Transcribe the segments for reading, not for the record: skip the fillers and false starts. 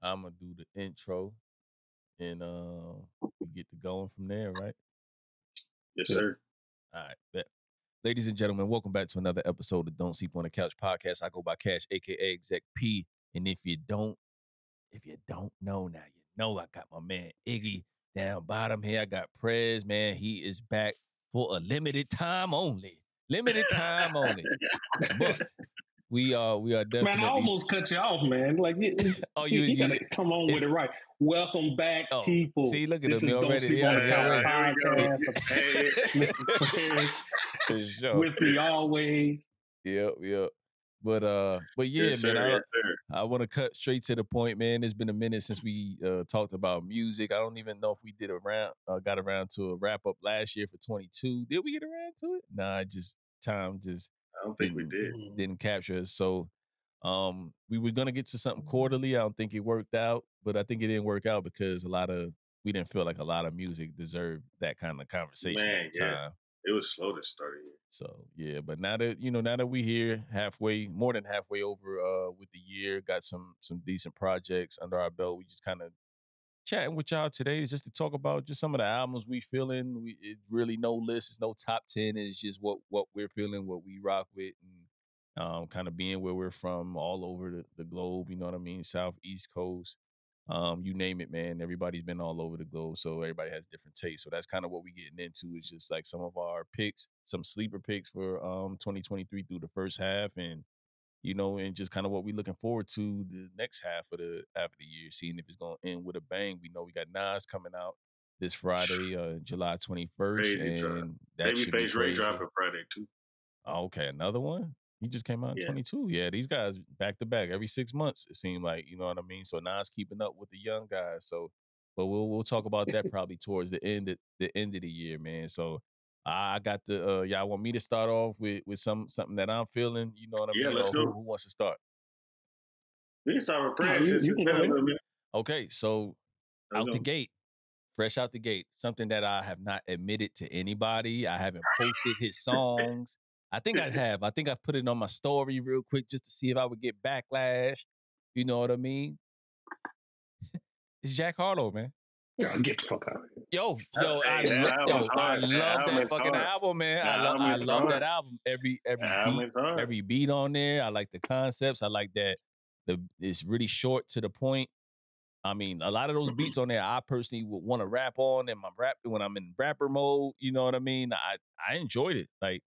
I'm gonna do the intro, and we get to going from there, right? Yes, sir. All right, bet. Ladies and gentlemen, welcome back to another episode of Don't Sleep on the Couch podcast. I go by Kash, aka Exec P, and if you don't know now, you know I got my man Iggy down bottom here. I got Prez, man. He is back for a limited time only. Limited time only. But we are definitely. Man, I almost cut you off, man. Like, you gotta come on with it right. Welcome back, people. See, look at this him. is Don't Sleep on the Couch podcast. For sure. With me always. Yep. But yeah, yes, man. Sir, I want to cut straight to the point, man. It's been a minute since we talked about music. I don't even know if we got around to a wrap up last year for 22. Did we get around to it? Nah, time I don't think we didn't capture us. So we were gonna get to something quarterly. I don't think it worked out, but I think it didn't work out because we didn't feel like a lot of music deserved that kind of conversation at the time. It was slow to start a year. So yeah, but now that we here more than halfway over with the year, got some decent projects under our belt. We just kind of chatting with y'all today just to talk about just some of the albums we feeling. It's really no list, it's no top 10. It's just what we're feeling, what we rock with, and kind of being where we're from all over the globe. You know what I mean? South, East Coast. You name it, man. Everybody's been all over the globe, so everybody has different tastes. So that's kind of what we're getting into. Is just like some of our picks, some sleeper picks for 2023 through the first half, and and just kind of what we're looking forward to the next half of the year, seeing if it's going to end with a bang. We know we got Nas coming out this Friday, July 21st, and that should be crazy. Ray dropping Friday too. Oh, okay, another one. He just came out in 22. Yeah, these guys back to back every 6 months. It seemed like, you know what I mean. So Nas keeping up with the young guys. So, but we'll talk about that probably towards the end of the year, man. So I got the y'all want me to start off with something that I'm feeling. You know what I mean? Yeah, let's go. Who wants to start? We can start with Prez. Okay, so fresh out the gate, something that I have not admitted to anybody. I haven't posted his songs. I think I have. I think I put it on my story real quick just to see if I would get backlash. You know what I mean? It's Jack Harlow, man. Yeah, get the fuck out of here. Yo, I love that fucking album, man. I love that album. Every beat on there. I like the concepts. I like that it's really short to the point. I mean, a lot of those beats on there, I personally would want to rap on when I'm in rapper mode. You know what I mean? I enjoyed it, like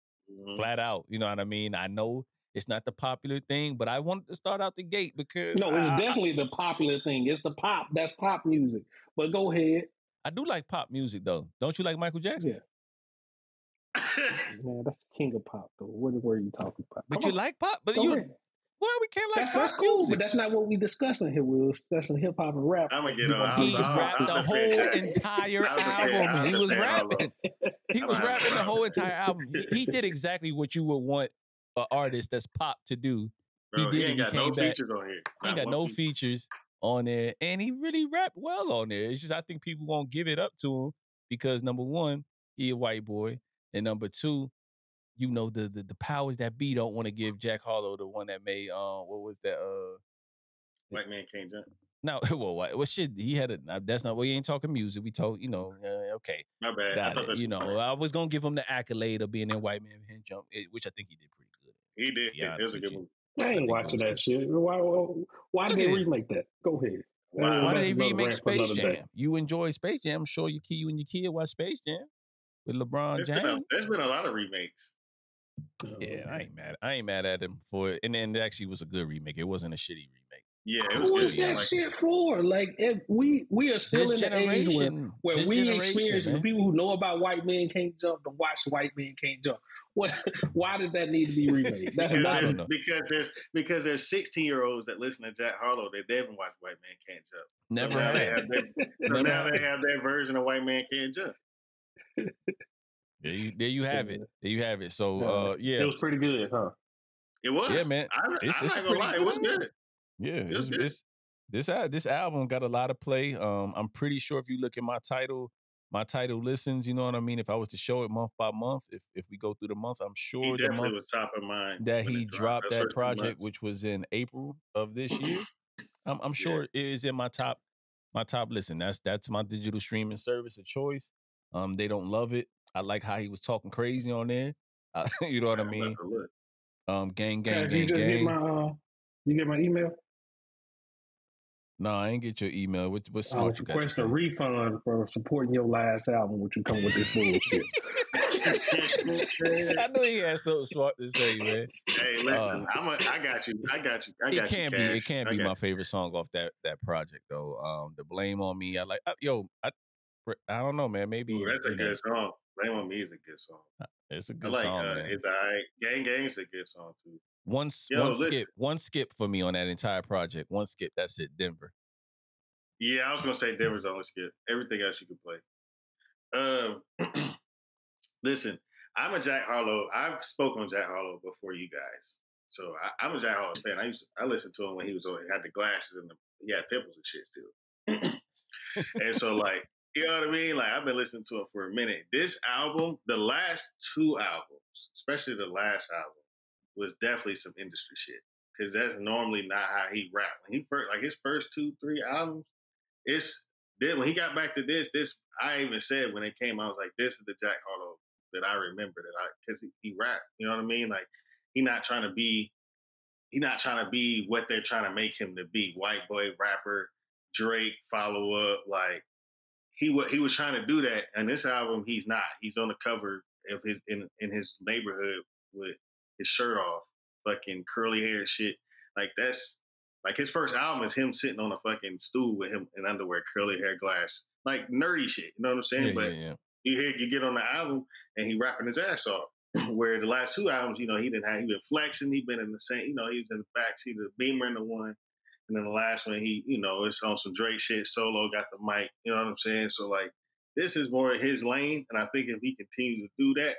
flat out. You know what I mean? I know it's not the popular thing, but I wanted to start out the gate because no, it's definitely the popular thing. It's the pop. That's pop music. But go ahead. I do like pop music though. Don't you like Michael Jackson? Yeah. Man, that's king of pop though. What are you talking about? But you like pop? But we can't like pop that's cool, music. But that's not what we discussing here. We're discussing hip hop and rap. I'm gonna get on. He rapped the whole entire album. He was rapping. He was rapping the whole entire album. He did exactly what you would want an artist that's pop to do. Bro, he ain't got no features on here. He ain't got no features on there, and he really rapped well on there. It's just I think people won't give it up to him because number one, he a white boy, and number two, you know the powers that be don't want to give Jack Harlow, the one that made what was that White Man Can't Jump. No, well shit, he had that's not, we ain't talking music. We talk, okay. My bad. I was gonna give him the accolade of being in White Man Can't Jump, which I think he did pretty good. He did. It was a good movie. I ain't watching that shit. Why did they remake that? Go ahead. Why did they remake Space Jam? You enjoy Space Jam. I'm sure you and your kid watch Space Jam with LeBron James. There's been a lot of remakes. Yeah, I ain't mad at him for it. And then it actually was a good remake. It wasn't a shitty remake. Yeah, it was what is that shit for? Like, we are still in the age where we experience the people who know about White Man Can't Jump to watch White Man Can't Jump. Why did that need to be remade? Because there's 16-year-olds that listen to Jack Harlow that they haven't watched White Man Can't Jump. Never now they have their version of White Man Can't Jump. There you have it. There you have it. So yeah, it was pretty good, huh? It was. Yeah, man. I'm not gonna lie, it was good. Yeah, this album got a lot of play. I'm pretty sure if you look at my title listens, you know what I mean? If I was to show it month by month, if we go through the month, I'm sure he definitely was top of mind that he dropped that project, which was in April of this year. I'm sure it is in my top listen. That's my digital streaming service of choice. They don't love it. I like how he was talking crazy on there. You know what I mean? Gang, Cash, you just get my you get my email? No, I ain't get your email. What I smart was you got to request a say? refund for supporting your last album, which you come with this bullshit. I know he had something smart to say, man. Hey, listen, I got you. It can't be my favorite song off that project though. The Blame on Me. I like. I don't know, man. Maybe ooh, that's a good song. Blame on Me is a good song. It's a I good like song, man. It's alright. Gang is a good song too. One skip for me on that entire project. One skip. That's it. Denver. Yeah, I was gonna say Denver's the only skip. Everything else you can play. Listen, I'm a Jack Harlow. I've spoken on Jack Harlow before you guys, so I'm a Jack Harlow fan. I listened to him when he had the glasses and he had pimples and shit still. And so, like, you know what I mean? Like, I've been listening to him for a minute. This album, the last two albums, especially the last album, was definitely some industry shit, because that's normally not how he rapped. When he first, like his first 2-3 albums, when he got back to this I even said when it came, I was like, this is the Jack Harlow that I remember, because he rapped. You know what I mean? Like, he's not trying to be what they're trying to make him to be. White boy rapper, Drake follow up. Like, he was trying to do that. And this album, he's not. He's on the cover of in his neighborhood with his shirt off, fucking curly hair shit. Like, that's like his first album is him sitting on a fucking stool with him in underwear, curly hair, glass, like nerdy shit. You know what I'm saying? Yeah. You get on the album and he rapping his ass off. Where the last two albums, he been flexing, he been in the same, he was in the backseat of the Beamer in the one. And then the last one, it's on some Drake shit, solo, got the mic, you know what I'm saying? So, like, this is more his lane. And I think if he continues to do that,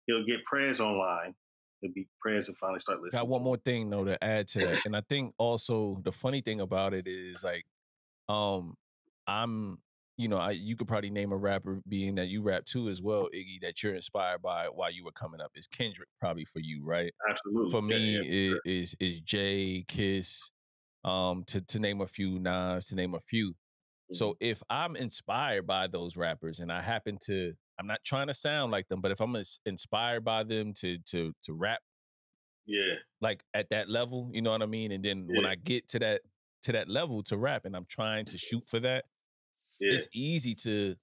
he'll get Prez online. It'll be Prez and finally start listening. Got one more thing, though, to add to that. And I think also the funny thing about it is, like, you could probably name a rapper, being that you rap too as well, Iggy, that you're inspired by while you were coming up. Is Kendrick probably for you, right? Absolutely. For me, is Jay, Kiss, to name a few, Nas, to name a few. Mm-hmm. So if I'm inspired by those rappers and I'm not trying to sound like them, but if I'm inspired by them to rap, like at that level, you know what I mean? And then when I get to that level to rap and I'm trying to shoot for that, it's easy to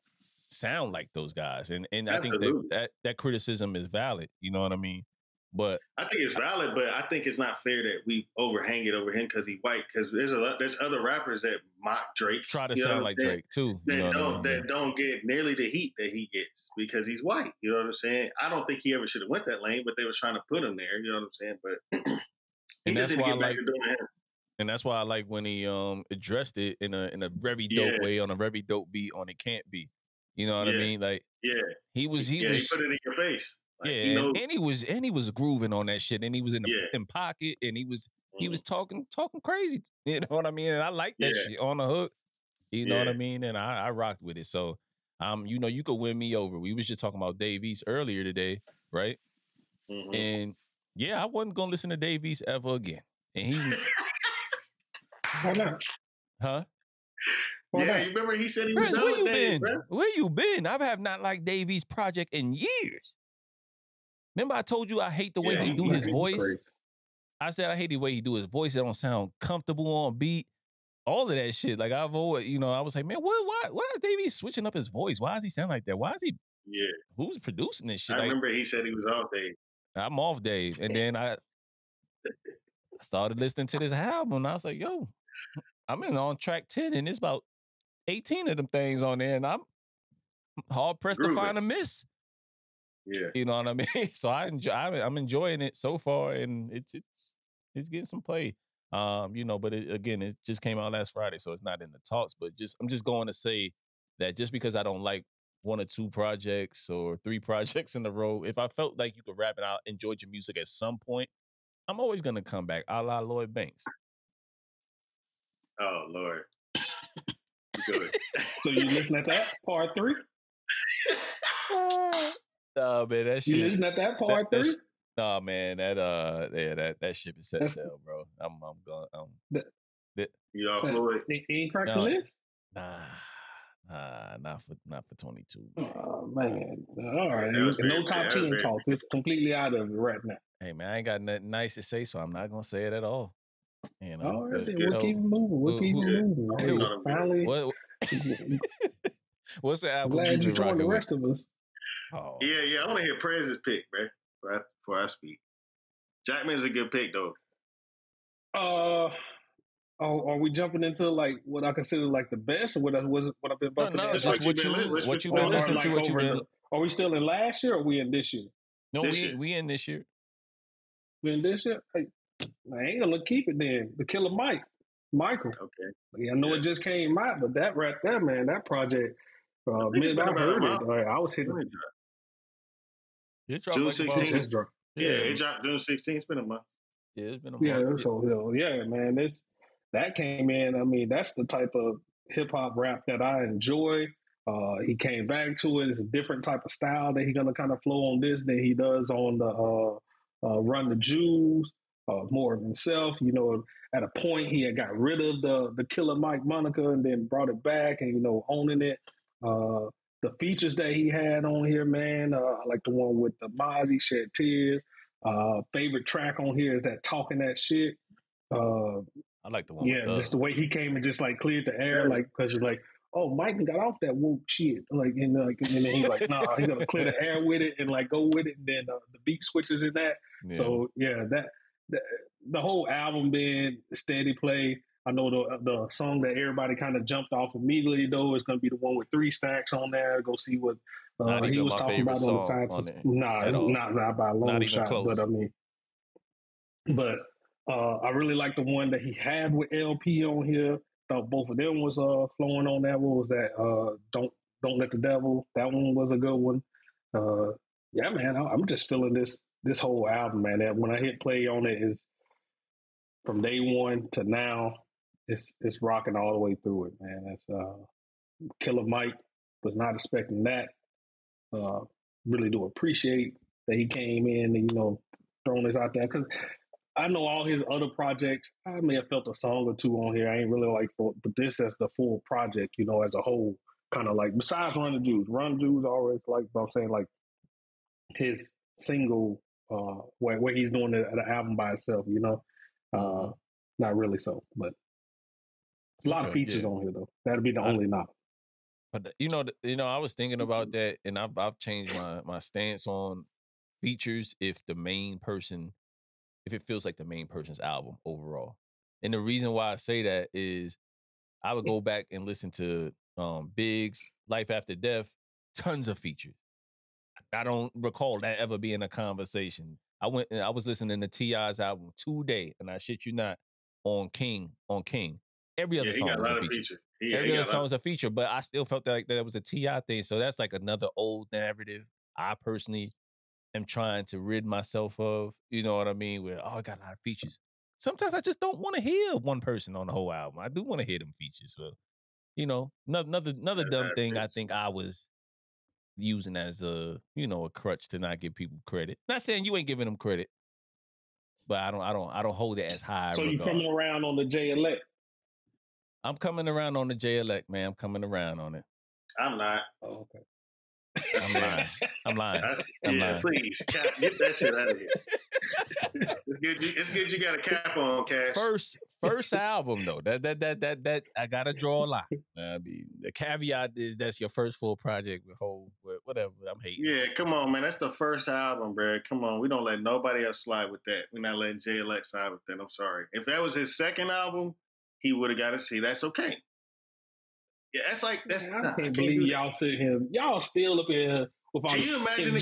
sound like those guys. And I think that criticism is valid, you know what I mean? But I think it's valid, but I think it's not fair that we overhang it over him because he's white. Because there's other rappers that mock Drake, try to sound like Drake too. That don't get nearly the heat that he gets because he's white. You know what I'm saying? I don't think he ever should have went that lane, but they were trying to put him there. You know what I'm saying? But he just didn't get back to doing him. And that's why I like when he addressed it in a very dope way, on a very dope beat on It Can't Be. You know what I mean? Like, he was he put it in your face. Like, and he was grooving on that shit, and he was in pocket, and he was talking crazy. You know what I mean? And I like that shit on the hook. You know what I mean? And I rocked with it. So you could win me over. We was just talking about Dave East earlier today, right? Mm-hmm. And I wasn't gonna listen to Dave East ever again. And he why not? Huh? You remember he said he was done with Dave, bro? Where you been? I have not liked Dave East project in years. Remember I told you I hate the way he do his voice? Crazy. I said I hate the way he do his voice. It don't sound comfortable on beat. All of that shit. Like, I've always, I was like, man, why is Davey switching up his voice? Why does he sound like that? Why is he? Yeah. Who's producing this shit? I remember he said he was off Dave. I'm off Dave. And then I started listening to this album and I was like, yo, I'm on track 10 and it's about 18 of them things on there and I'm hard pressed to find a miss. Yeah. You know what I mean? So I'm enjoying it so far and it's getting some play. But it just came out last Friday, so it's not in the talks. But I'm just going to say that just because I don't like one or two projects or three projects in a row, if I felt like you could rap and I enjoyed your music at some point, I'm always gonna come back, a la Lloyd Banks. Oh Lord. Good. So you listen to that part 3? Oh man, that shit. You listen to that part 3? Nah, man, that ship is set sail, bro. I'm going. You off Floyd? He ain't cracked the list? Not for 22. Oh man. All right. No top 10 talk. It's completely out of it right now. Hey man, I ain't got nothing nice to say, so I'm not gonna say it at all. You know, all right, we'll keep moving. We'll keep moving. Hey, finally, what's the album? Glad you joined the rest of us. Oh. Yeah. I want to hear Prez's pick, man. Before I speak, Jackman's a good pick, though. Are we jumping into like what I consider like the best, or what I've been bumping? No, just what you been listening to. What you been? Are we still in last year, or are we in this year? No, we in this year. We in this year. Hey, I ain't gonna keep it then. The Killer Michael. Okay. I know it just came out, but that right there, man, that project. I heard it. I was hitting. It dropped June 16th. Yeah, it dropped June 16th. It's been a month. Yeah, it's been a month. Yeah, man, that came in. I mean, that's the type of hip hop rap that I enjoy. He came back to it. It's a different type of style that he's gonna kind of flow on this than he does on the Run the Jewels. More of himself. You know, at a point he had got rid of the Killer Mike moniker and then brought it back and owning it. The features that he had on here, man, I like the one with the Mozzie, Shed Tears. Favorite track on here is that Talking That Shit. I like the one. Yeah, just the way he came and just like cleared the air, like because it's like, oh, Mike got off that woke shit, and then he's like, nah, he's gonna clear the air with it and like go with it, and then the beat switches in that. Yeah. So yeah, that the whole album being steady play. I know the song that everybody kind of jumped off immediately though is going to be the one with 3 Stacks on there. Go see what he was talking about on the side. Nah, it's not by a long shot, close. But I mean, I really like the one that he had with LP on here. Thought both of them was flowing on that. What was that? Don't Let the Devil. That one was a good one. Yeah, man, I'm just feeling this whole album, man. That when I hit play on it is from day one to now. It's rocking all the way through it, man. That's Killer Mike. Was not expecting that. Really do appreciate that he came in and throwing this out there because I know all his other projects. I may have felt a song or two on here. I ain't really like, but this as the full project, as a whole, kind of like besides Run the Jewels. Run the Jewels always like, I'm saying like his single where he's doing the album by itself. Not really so, but. A lot of features on here though. That'll be the only knock. But I was thinking about that, and I've changed my stance on features if it feels like the main person's album overall. And the reason why I say that is I would go back and listen to Big's Life After Death, tons of features. I don't recall that ever being a conversation. I was listening to T.I.'s album today, and I shit you not, on King. Every other song was a feature. Every other song was a feature, but I still felt like that was a T.I. thing. So that's like another old narrative I personally am trying to rid myself of. You know what I mean? Where, I got a lot of features. Sometimes I just don't want to hear one person on the whole album. I do want to hear them features. So, another dumb thing I think I was using as a crutch to not give people credit. Not saying you ain't giving them credit, but I don't hold it as high. So you coming around on the J-Elect? I'm coming around on the J-Elect, man. I'm coming around on it. I'm not. Oh, okay. I'm lying. Please, Cap, get that shit out of here. It's good you got a cap on, Kash. First album though. That I gotta draw a line. The caveat is that's your first full project with whatever. I'm hating. Yeah, come on, man. That's the first album, bro. Come on, we don't let nobody else slide with that. We're not letting J-Elect slide with that. I'm sorry. If that was his second album, he would have got to see. That's okay. Yeah, I can't believe y'all sit here. Y'all still up here. Can you imagine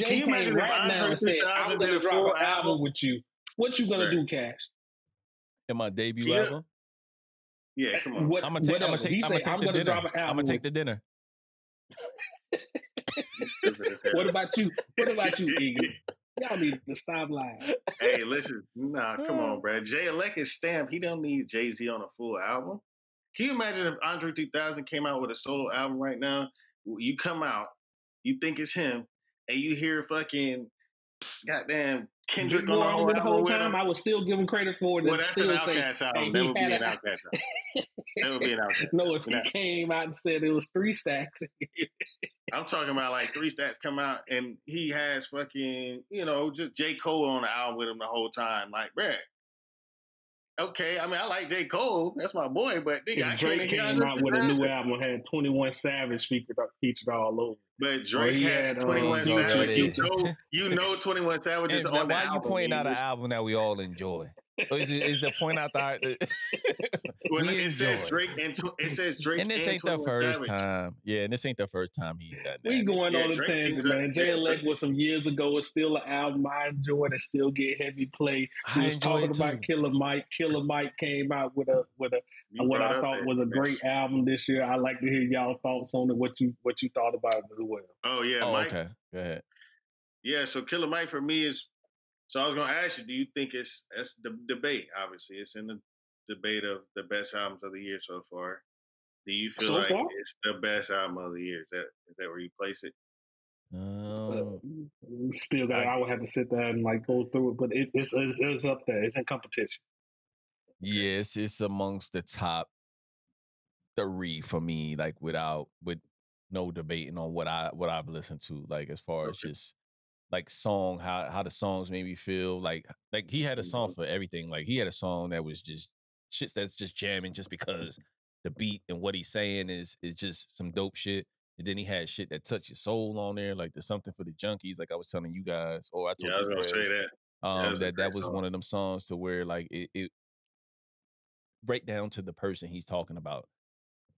right now and say, I'm going to drop an album with you? What you going to do, Kash? In my debut album? Yeah, come on. I'm going to take the dinner. I'm going to take the dinner. What about you? Iggy? Y'all need to stop lying. Hey, listen. Nah, come on, bro. J-Elect is stamped. He don't need Jay-Z on a full album. Can you imagine if Andre 3000 came out with a solo album right now? You come out, you think it's him, and you hear fucking goddamn Kendrick Big on Boy the whole with the whole album with time, him. I would still give him credit for it Well, and that's an still say, Outkast hey, album. That he would had be an a. Outkast album. That would be an Outkast No, album. if he came out and said it was 3 stacks. I'm talking about like 3 Stacks come out and he has fucking, just J. Cole on the album with him the whole time. Like, bruh, okay. I mean, I like J. Cole. That's my boy, but nigga, I If can't Drake hear came out with a new Andre. album, had 21 Savage featured all over. But Or Drake he has had 21 He's Future. Savage. already. You know 21 Savage is And now, on the why you album. pointing out an It's- album that we all enjoy? Or is the point out that When we it says enjoy? Drake and it says Drake And this and ain't the 21 first Savage. time. Yeah, and this ain't the first time he's done We that. going Yeah, on a Drake tangent, teamed up. man. Jay Elect was some years ago. It's still an album I enjoy that still get heavy play. We I was enjoy talking it about too. Killer Mike. Killer Mike came out with what brought I up thought that. was a great album this year. I like to hear y'all thoughts on it. What you thought about it as well. Oh yeah, Oh, Mike. okay. Go ahead. Yeah, so Killer Mike for me is. So I was going to ask you, do you think it's the debate? Obviously, it's in the debate of the best albums of the year so far. Do you feel So like far? it's the best album of the year? Is that where you place it? Still got. I would have to sit there and like go through it, but it's up there. It's in competition. Yes, it's amongst the top 3 for me, like with no debating on what I've listened to, like as far as just like song, how the songs made me feel. Like he had a song for everything. Like he had a song that was just shits that's just jamming just because the beat and what he's saying is just some dope shit. And then he had shit that touched your soul on there, like there's something for the junkies, like I was telling you guys, or I told Yeah, I you, was going to Prez, say that. that was one of them songs to where like it break down to the person he's talking about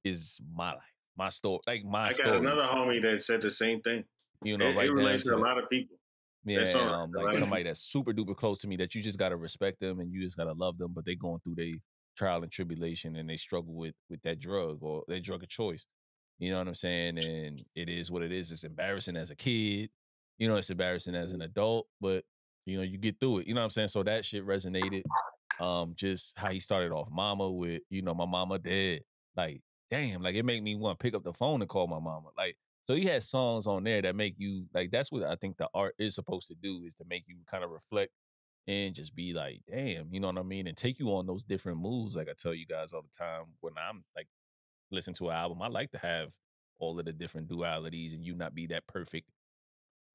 is my life, my story, like my I got story. another homie that said the same thing. You know, It right down relates to a to lot of people. yeah, That song, and like somebody that's super duper close to me that you just gotta respect them and you just gotta love them, but they going through their trial and tribulation and they struggle with that drug or their drug of choice. You know what I'm saying? And it is what it is. It's embarrassing as a kid. You know, it's embarrassing as an adult, but you get through it. You know what I'm saying? So that shit resonated. Just how he started off Mama with, my mama dead. Like, damn, like it made me want to pick up the phone and call my mama. Like, so he has songs on there that make you like that's what I think the art is supposed to do, is to make you kind of reflect and just be like, damn, you know what I mean? And take you on those different moves. Like I tell you guys all the time when I'm like listening to an album, I like to have all of the different dualities and you not be that perfect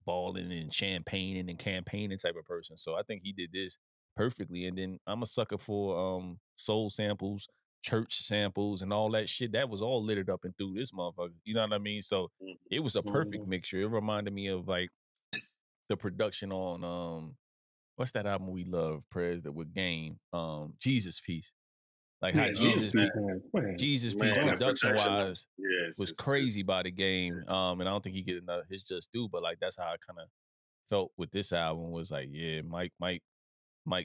balling and champagning and campaigning type of person. So I think he did this perfectly. And then I'm a sucker for soul samples, church samples, and all that shit. That was all littered up and through this motherfucker. You know what I mean? So it was a perfect mixture. It reminded me of like the production on what's that album we love, Prez, that with Game? Jesus Piece. Like how Jesus Piece Man, production wise yes, was crazy by the Game. And I don't think he get enough his just due, but like that's how I kind of felt with this album was like, yeah, Mike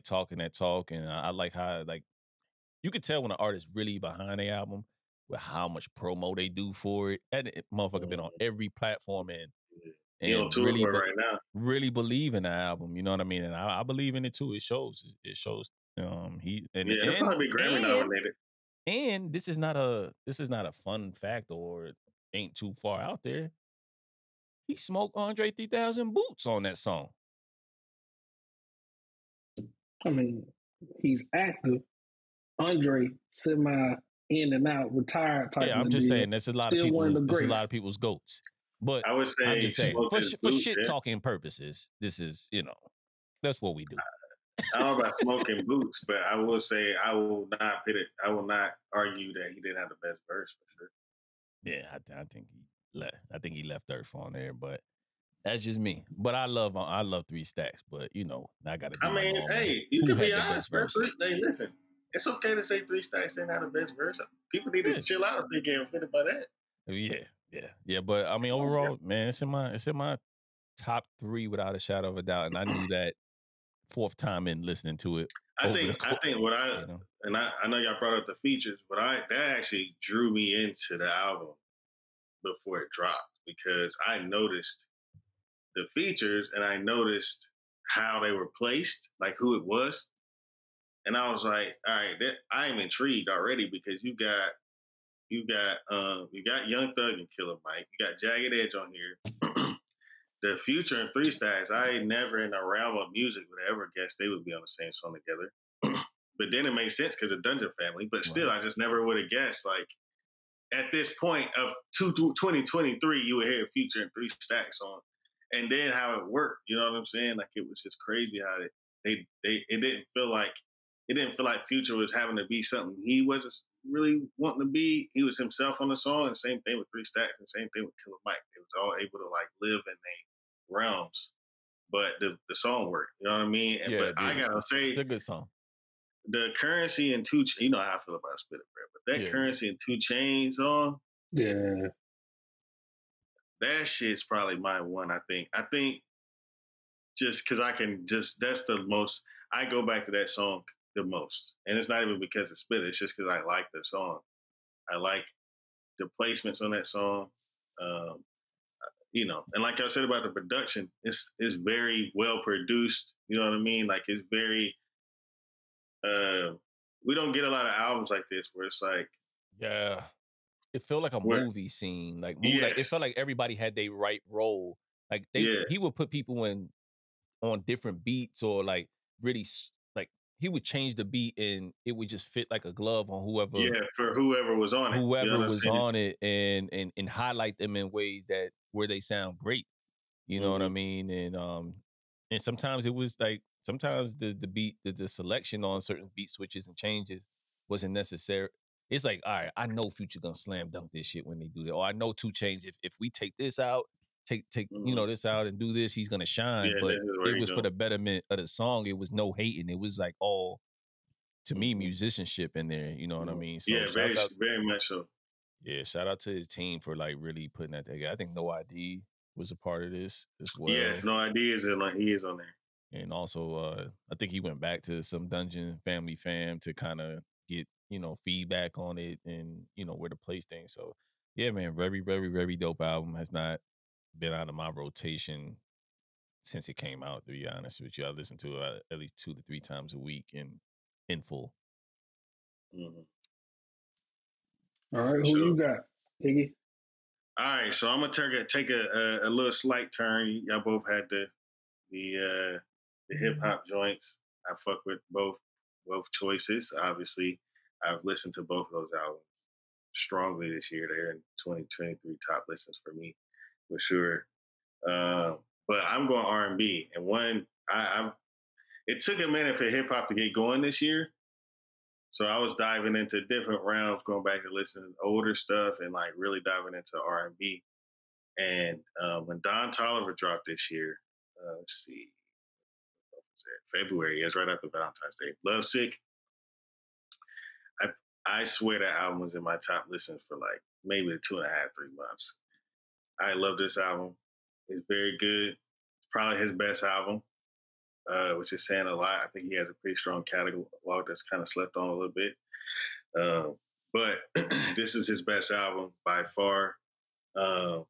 talking that talk, and I like how like you could tell when an artist really behind the album with how much promo they do for it. That motherfucker been on every platform he on and tour for it right now. really believe in the album. You know what I mean? And I believe in it too. It shows. It shows. He'll probably be Grammy nominated. And this is not a fun fact or ain't too far out there. He smoked Andre 3000 boots on that song. I mean, he's active. Andre semi in and out, retired type. Yeah, I'm just saying that's a lot of people. It's a lot of people's goats. But I would say I'm just saying for shit talking purposes, this is that's what we do. I don't know about smoking boots, but I will say I will not pit it. I will not argue that he didn't have the best verse for sure. Yeah, I think he left Earth on there, but that's just me. But I love 3 Stacks, but I got to. I mean, hey, you can be honest. Hey, listen, it's okay to say 3 Stacks didn't have the best verse. People need to chill out if they get offended by that. Yeah. But I mean, overall, man, it's in my top 3 without a shadow of a doubt, and I knew that 4th time in listening to it. I think what I know y'all brought up the features, but that actually drew me into the album before it dropped because I noticed the features and I noticed how they were placed, like who it was, and I was like, all right, I am intrigued already because you got Young Thug and Killer Mike, you got Jagged Edge on here. the Future and Three Stacks, I never in the realm of music would ever guess they would be on the same song together. But then it makes sense because of Dungeon Family. But still, I just never would have guessed. Like at this point of 2023, you would hear Future and Three Stacks on, and then how it worked. You know what I'm saying? Like it was just crazy how it didn't feel like Future was having to be something he wasn't really wanting to be. He was himself on the song, and same thing with Three Stacks, and same thing with Killer Mike. They was all able to like live in their realms, but the song worked. You know what I mean? And, but I gotta say, it's a good song. The Currency and Two, you know how I feel about Spitter Bread, but that Currency and 2 Chainz song, that shit's probably my one. I think just because that's the most. I go back to that song the most, and it's not even because of Spitter. It's just because I like the song. I like the placements on that song. And like I said about the production, it's very well produced. You know what I mean? Like it's very. We don't get a lot of albums like this where it's like, it felt like a movie scene. Like it felt like everybody had their right role. Like he would put people on different beats, or like really like he would change the beat and it would just fit like a glove on whoever. Yeah, for whoever was on it. Whoever was on it, and highlight them in ways that where they sound great. You know what I mean? And sometimes it was like the beat, the selection on certain beat switches and changes wasn't necessary. It's like, all right, I know Future gonna slam dunk this shit when they do that. Or I know 2 Chainz, if we take this out, take this out and do this, he's gonna shine. Yeah, but it was for the betterment of the song. It was no hating. It was like all, to me, musicianship in there. You know what I mean? So very much so. Yeah, shout out to his team for like really putting that together. I think No ID was a part of this as well. Yes, No ID is he is on there. And also, I think he went back to some Dungeon Family fam to kind of get, feedback on it and, where to place things. So, yeah, man, very, very, very dope album. Has not been out of my rotation since it came out, to be honest with you. I listen to it at least 2 to 3 times a week in full. All right, who you got, Iggy? All right, so I'm gonna take a little slight turn. Y'all both had the hip hop joints. I fuck with both choices. Obviously, I've listened to both of those albums strongly this year. They're in 2023 top listens for me, for sure. But I'm going R&B, and it took a minute for hip hop to get going this year. So I was diving into different realms, going back to listening to older stuff and like really diving into R&B. And when Don Toliver dropped this year, let's see, what was it? February, it's right after Valentine's Day. Lovesick. I swear that album was in my top listens for like maybe 2.5, 3 months. I love this album. It's very good. It's probably his best album, which is saying a lot. I think he has a pretty strong catalog that's kind of slept on a little bit. But this is his best album by far. Now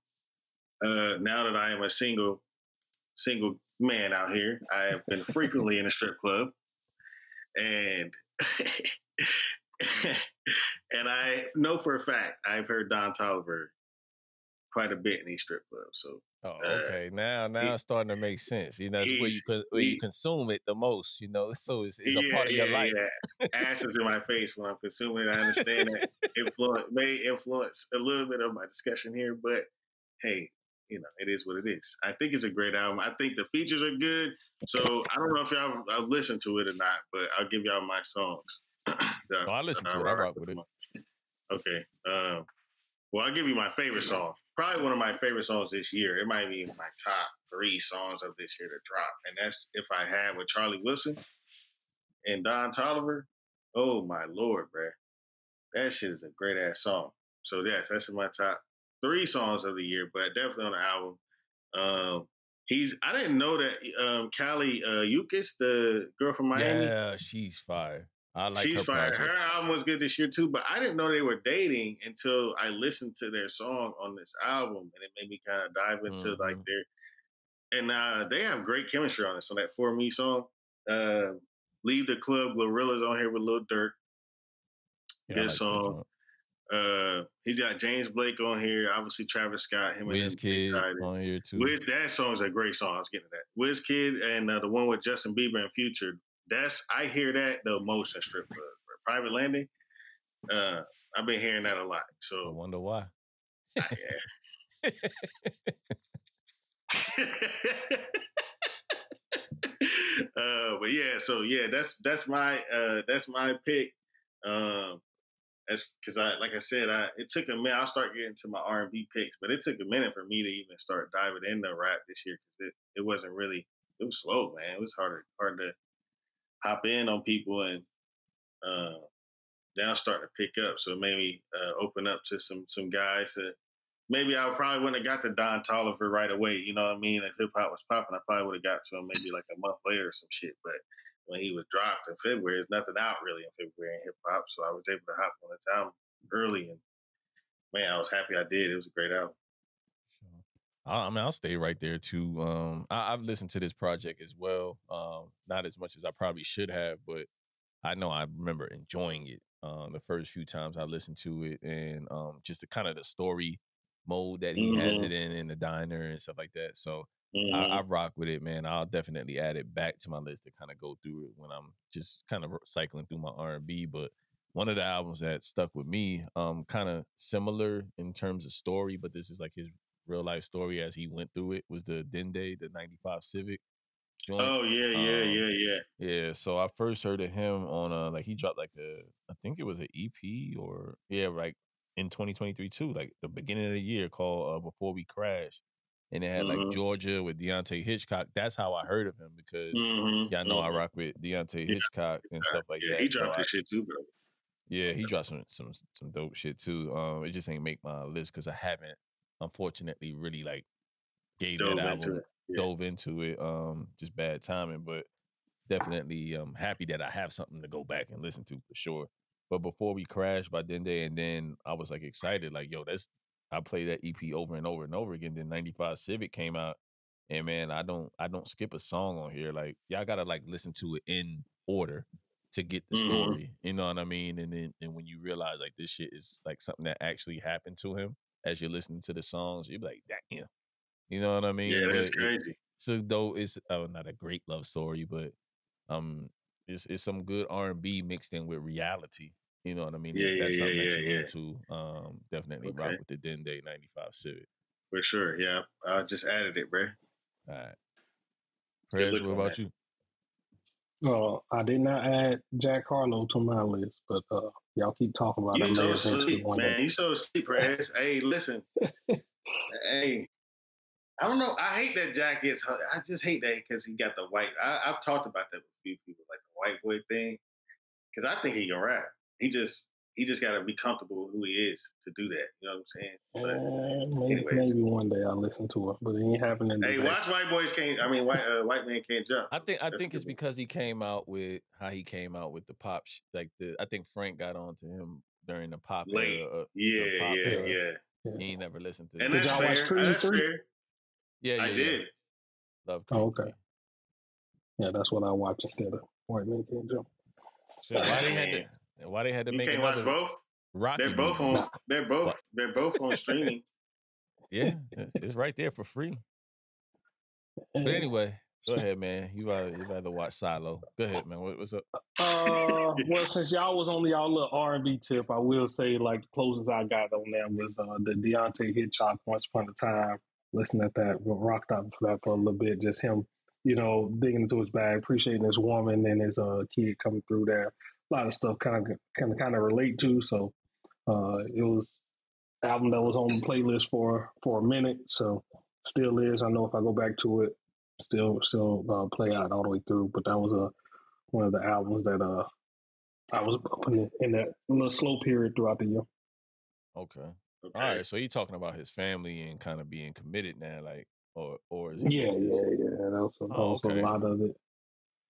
that I am a single man out here, I have been frequently in a strip club, and and I know for a fact I've heard Don Toliver quite a bit in these strip clubs. So okay, now it's starting to make sense. It's where you consume it the most. So it's a part of your life. Yeah. Asses in my face when I'm consuming it. I understand that may influence a little bit of my discussion here, but hey, it is what it is. I think it's a great album. I think the features are good. So I don't know if y'all have listened to it or not, but I'll give y'all my songs. I listened to it. I rock with it. Okay. Well, I'll give you my favorite song. Probably one of my favorite songs this year. It might be my top 3 songs of this year to drop. And that's If I Had with Charlie Wilson and Don Toliver. Oh, my Lord, bruh. That shit is a great-ass song. So, yes, that's in my top 3 songs of the year, but definitely on the album. I didn't know that Callie Yukis, the girl from Miami. Yeah, she's fire. She's fire. Her album was good this year too, but I didn't know they were dating until I listened to their song on this album, and it made me kind of dive into like they have great chemistry on this. On that For Me song, Leave the Club, Glorilla's on here with Lil Durk. Good song. He's got James Blake on here. Obviously, Travis Scott. Him and Wizkid on here too. That song's a great song. I was getting to that. Wizkid and the one with Justin Bieber and Future. I hear that the most in strip club. Private Landing. I've been hearing that a lot. So I wonder why. Yeah. But yeah, so yeah, that's my pick. That's because like I said, it took a minute. I'll start getting to my R&B picks, but it took a minute for me to even start diving into rap this year because it wasn't really. It was slow, man. It was hard to hop in on people, and now starting to pick up. So maybe open up to some guys that maybe I probably wouldn't have got to Don Toliver right away. You know what I mean? If hip hop was popping, I probably would have got to him maybe like a month later or some shit. But when he was dropped in February, there's nothing out really in February in hip hop. So I was able to hop on the album early, and man, I was happy I did. It was a great album. I mean, I'll stay right there too. I've listened to this project as well. Not as much as I probably should have, but I know I remember enjoying it the first few times I listened to it, and just the kind of the story mode that he has it in the diner and stuff like that. So I rock with it, man. I'll definitely add it back to my list to kind of go through it when I'm just kind of cycling through my R&B. But one of the albums that stuck with me, kind of similar in terms of story, but this is like his real life story as he went through it, was the Dende, the 95 Civic joint. Oh yeah. Yeah, so I first heard of him on like he dropped like I think it was an EP or like in 2023 too, like the beginning of the year, called Before We Crash. And it had like Georgia with Deontay Hitchcock. That's how I heard of him because I know I rock with Deontay Hitchcock and stuff like that. He dropped his shit too, bro. Yeah, he dropped some dope shit too. It just ain't make my list because I haven't, unfortunately, really like dove into it. Just bad timing, but definitely happy that I have something to go back and listen to for sure. But Before We Crash by Dende, and then I was like excited, like, yo, I play that EP over and over and over again. Then 95 Civic came out, and man, I don't skip a song on here. Like, y'all gotta like listen to it in order to get the story. You know what I mean? And then when you realize like this shit is like something that actually happened to him as you're listening to the songs, you're like, damn. You know what I mean? Yeah, that's crazy. So though it's not a great love story, but it's some good R&B mixed in with reality. You know what I mean? If that's something that you're into, definitely rock with the Dende 95 Civic. For sure, yeah. I just added it, bro. All right. Prez, what about you? I did not add Jack Harlow to my list, but y'all keep talking about it. You so sleep, man. You so sleep, Prez. Hey, listen. Hey, I don't know. I hate that Jack gets. I just hate that because he got the white. I've talked about that with a few people, like the white boy thing. Because I think he can rap. He just got to be comfortable with who he is to do that. You know what I'm saying? Maybe one day I'll listen to it, but it ain't happening. Hey, watch White Boys Can't. I mean, white man can't jump. I think it's because he came out with how he came out with the pop. I think Frank got on to him during the pop era. Yeah. He ain't never listened to. And that's fair. That's fair. Yeah, I did. Love. Okay. Yeah, that's what I watch instead of White Man Can't Jump. So why they had to make? You can't watch both. Rocky they're both movie. on. They're both on streaming. Yeah, it's right there for free. But anyway, go ahead, man. You rather watch Silo. Go ahead, man. What's up? Well, since y'all was on y'all little R&B tip, I will say like the closest I got on that was the Deontay Hitchcock Once Upon a Time. Listening at that, rocked out for that for a little bit. Just him, digging into his bag, appreciating his woman and his kid coming through there. A lot of stuff kind of relate to. So it was an album that was on the playlist for a minute. So still is. I know if I go back to it, still play out all the way through. But that was one of the albums that I was putting in that little slow period throughout the year. Okay. All right. So you talking about his family and kind of being committed now, like, or is he? Yeah. That was a lot of it.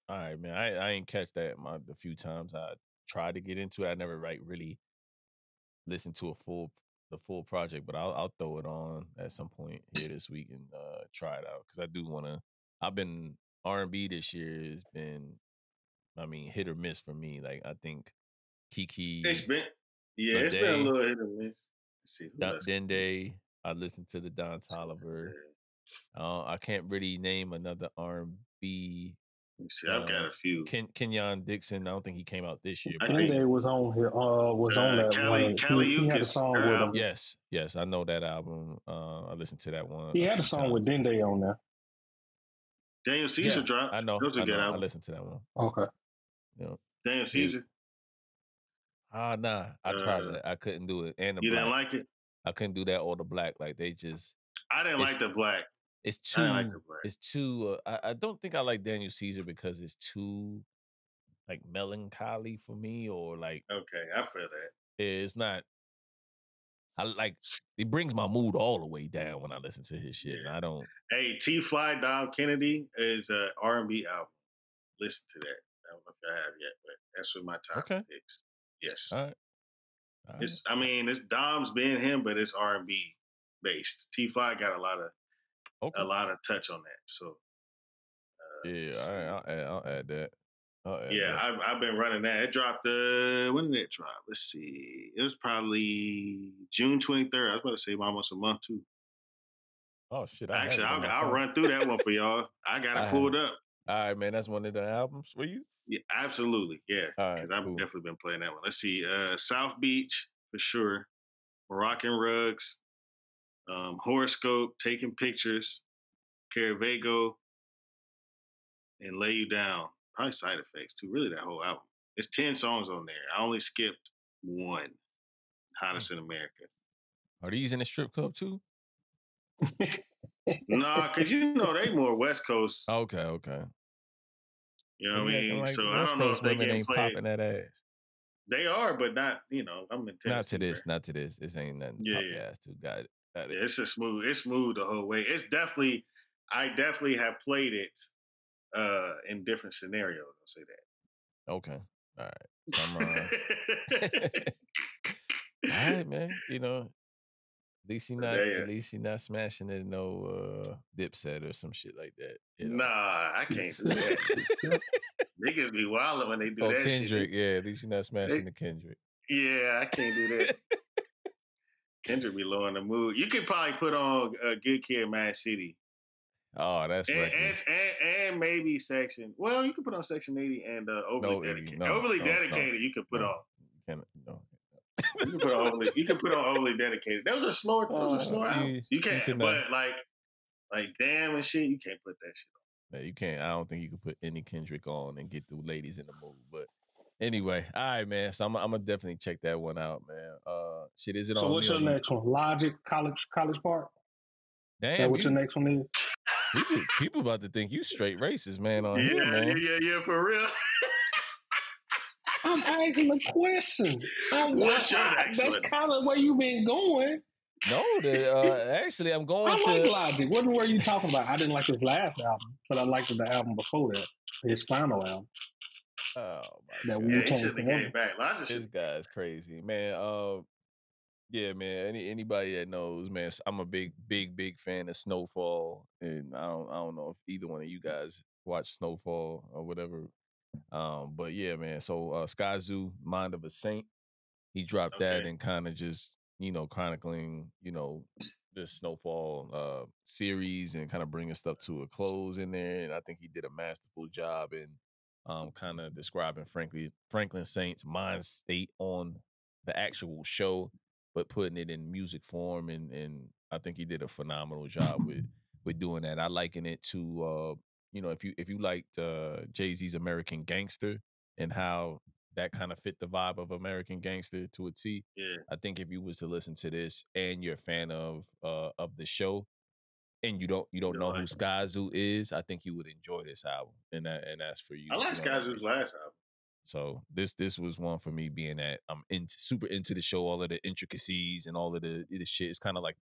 All right, man. I ain't catch that the few times I tried to get into it. I never really listened to the full project, but I'll throw it on at some point here this week and try it out because I do want to. I've been R&B this year has been, hit or miss for me. Like I think Kiki. Yeah, it's been a little hit or miss. Let's see who else. Dende. I listened to the Don Toliver. I can't really name another R&B. See, I've got a few. Kenyon Dixon. I don't think he came out this year. Dende was on here. Was on that one. He had a song with him. Yes, I know that album. I listened to that one. He had a song with Dende on there. Daniel Caesar dropped. I know. I listened to that one. Okay. Yeah. Daniel Caesar. Nah. I tried it. I couldn't do it. And the you black. didn't like it? I couldn't do that or the black. Like they just. I didn't like the black. It's too. I didn't like the black. It's too. I don't think I like Daniel Caesar because it's too, like, melancholy for me, or like. Okay, I feel that. It's not. I like. It brings my mood all the way down when I listen to his shit. Yeah. And I don't. Hey, T-Fly, Dom Kennedy is an R&B album. Listen to that. I don't know if I have yet, but that's what my top picks. Yes. All right. It's. I mean, it's Dom's being him, but it's R&B based. T-Fly got a lot of touch on that. So. I'll add that. I've been running that. It dropped. When did it drop? Let's see. It was probably June 23rd. I was about to say almost a month too. Oh shit! Actually, I'll run through that one for y'all. I got it pulled up. All right, man. That's one of the albums for you. Yeah, absolutely. Yeah, because I've definitely been playing that one. Let's see. South Beach for sure. Moroccan Rugs. Horoscope. Taking Pictures. Caravago. And Lay You Down. Probably Side Effects too. Really, that whole album. It's 10 songs on there. I only skipped one. Hottest in America. Are these in the strip club too? Nah, because they more West Coast. Okay. You know what I mean? Like so West I don't know Coast if they women ain't played. popping that ass. They are, but not. I'm in Tennessee. Not to this. This ain't nothing. Yeah, ass too. Got it. Yeah, it's smooth. It's smooth the whole way. It's definitely. I definitely have played it. In different scenarios, I'll say that. Okay. All right. So all right, man. At least he not smashing it no Dipset or some shit like that. Nah, I can't do that. Niggas be wildin' when they do that Kendrick, shit. yeah, at least you're not smashing the Kendrick. Yeah, I can't do that. Kendrick be low in the mood. You could probably put on Good Kid, Mad City. Oh, that's right. And maybe Section. Well, you can put on Section 80 and Overly Dedicated. Overly Dedicated, you could put on. You can put on Overly Dedicated. Those are slower albums. You can't, but like Damn and shit, you can't put that shit on. Yeah, you can't. I don't think you can put any Kendrick on and get the ladies in the mood. But anyway, all right, man. So I'm gonna definitely check that one out, man. Shit, is it on? So what's your next one? Logic, College Park. Damn, is that what your next one is? People about to think you straight racist, man. On here, man. Yeah, for real. I'm asking a question. What's your next That's one? kind of where you've been going. No, actually, I'm going I like Logic. What were you talking about? I didn't like his last album, but I liked the album before that, his final album. Oh my God! He should have came back. Logic. This guy's crazy, man. Yeah, man. Anybody that knows, man, I'm a big fan of Snowfall, and I don't know if either one of you guys watch Snowfall or whatever. But yeah, man. So Skyzoo, Mind of a Saint, he dropped that and kind of just chronicling this Snowfall series and kind of bringing stuff to a close in there. And I think he did a masterful job in kind of describing Franklin Saint's mind state on the actual show, but putting it in music form, and I think he did a phenomenal job with doing that. I liken it to if you liked Jay-Z's American Gangster and how that kind of fit the vibe of American Gangster to a T. Yeah. I think if you was to listen to this and you're a fan of the show and you don't know who Skyzoo is, I think you would enjoy this album, and that's for you. I like Skyzoo's last album. So this was one for me, being that I'm super into the show, all of the intricacies and all of the shit. It's kind of like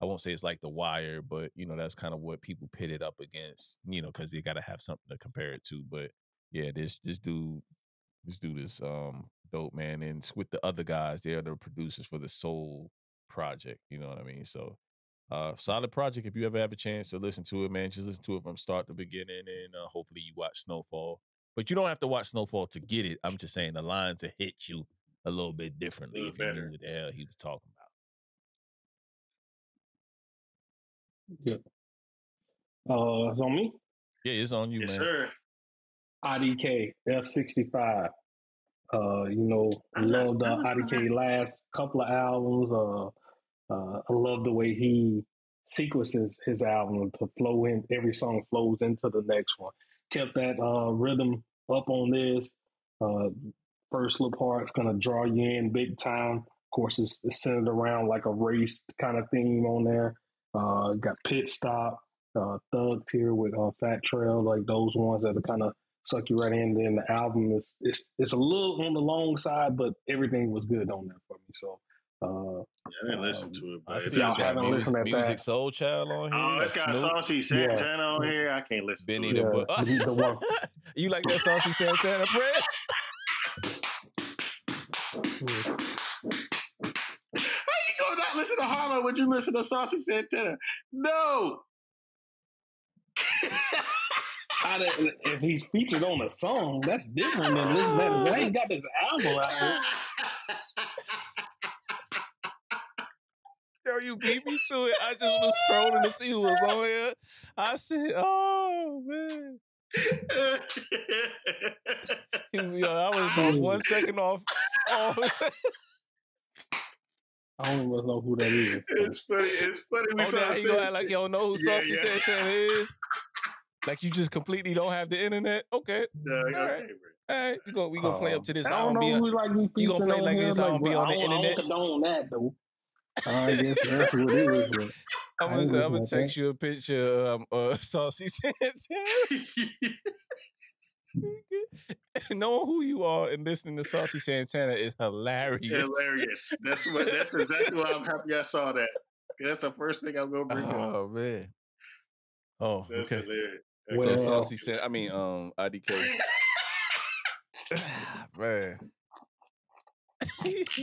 I won't say it's like The Wire, but that's kind of what people pit it up against, because they got to have something to compare it to. But yeah, this dude is dope, man, and it's with the other guys. They are the producers for the Soul Project. You know what I mean? So solid project. If you ever have a chance to listen to it, man, just listen to it from start to beginning, and hopefully you watch Snowfall. But you don't have to watch Snowfall to get it. I'm just saying the lines will hit you a little bit differently little if you knew better. what the hell he was talking about. Yeah. It's on me. Yeah, it's on you, Yes, man. sir. IDK F65. I'm not- Love the I'm just IDK last couple of albums. I love the way he sequences his album to flow in. Every song flows into the next one. Kept that rhythm up on this. First little part's gonna draw you in big time. Of course, it's centered around like a race kind of theme on there. Got Pit Stop, Thug Tier with Fat Trail, like those ones that are kind of suck you right in. Then the album is it's a little on the long side, but everything was good on there for me. So I didn't listen to it, I but it see y'all you does. got haven't listened at music that. Soul Child on here. Oh, You got it's got Snoop, Saucy Yeah. Santana on here. I can't listen Benny to the it. The one. You like that Saucy Santana, Prez? How you gonna not listen to Harlow when you listen to Saucy Santana? No. If he's featured on a song, that's different than listening to that. I ain't got this album out here. Yo, you beat me to it. I just was scrolling to see who was on here. I said, "Oh man." Yo, I was about 1 second off. I don't even know who that is. It's funny. It's funny. We Oh, saw now the you gonna act like you don't know who Saucy yeah. Santana is? Like you just completely don't have the internet? Okay. Yeah, All okay, right. bro. All right. We gonna play up to this. I don't know who like me You gonna featuring play on like here. this? I Like, don't bro, be on the I internet. don't condone that though. I guess that's what it is. But I'm gonna text you a picture of Saucy Santana. Knowing who you are and listening to Saucy Santana is hilarious. Hilarious. That's exactly why I'm happy I saw that. That's the first thing I'm gonna bring up. Oh man. Oh, That's okay. hilarious. So Saucy Santana. IDK. Man. That's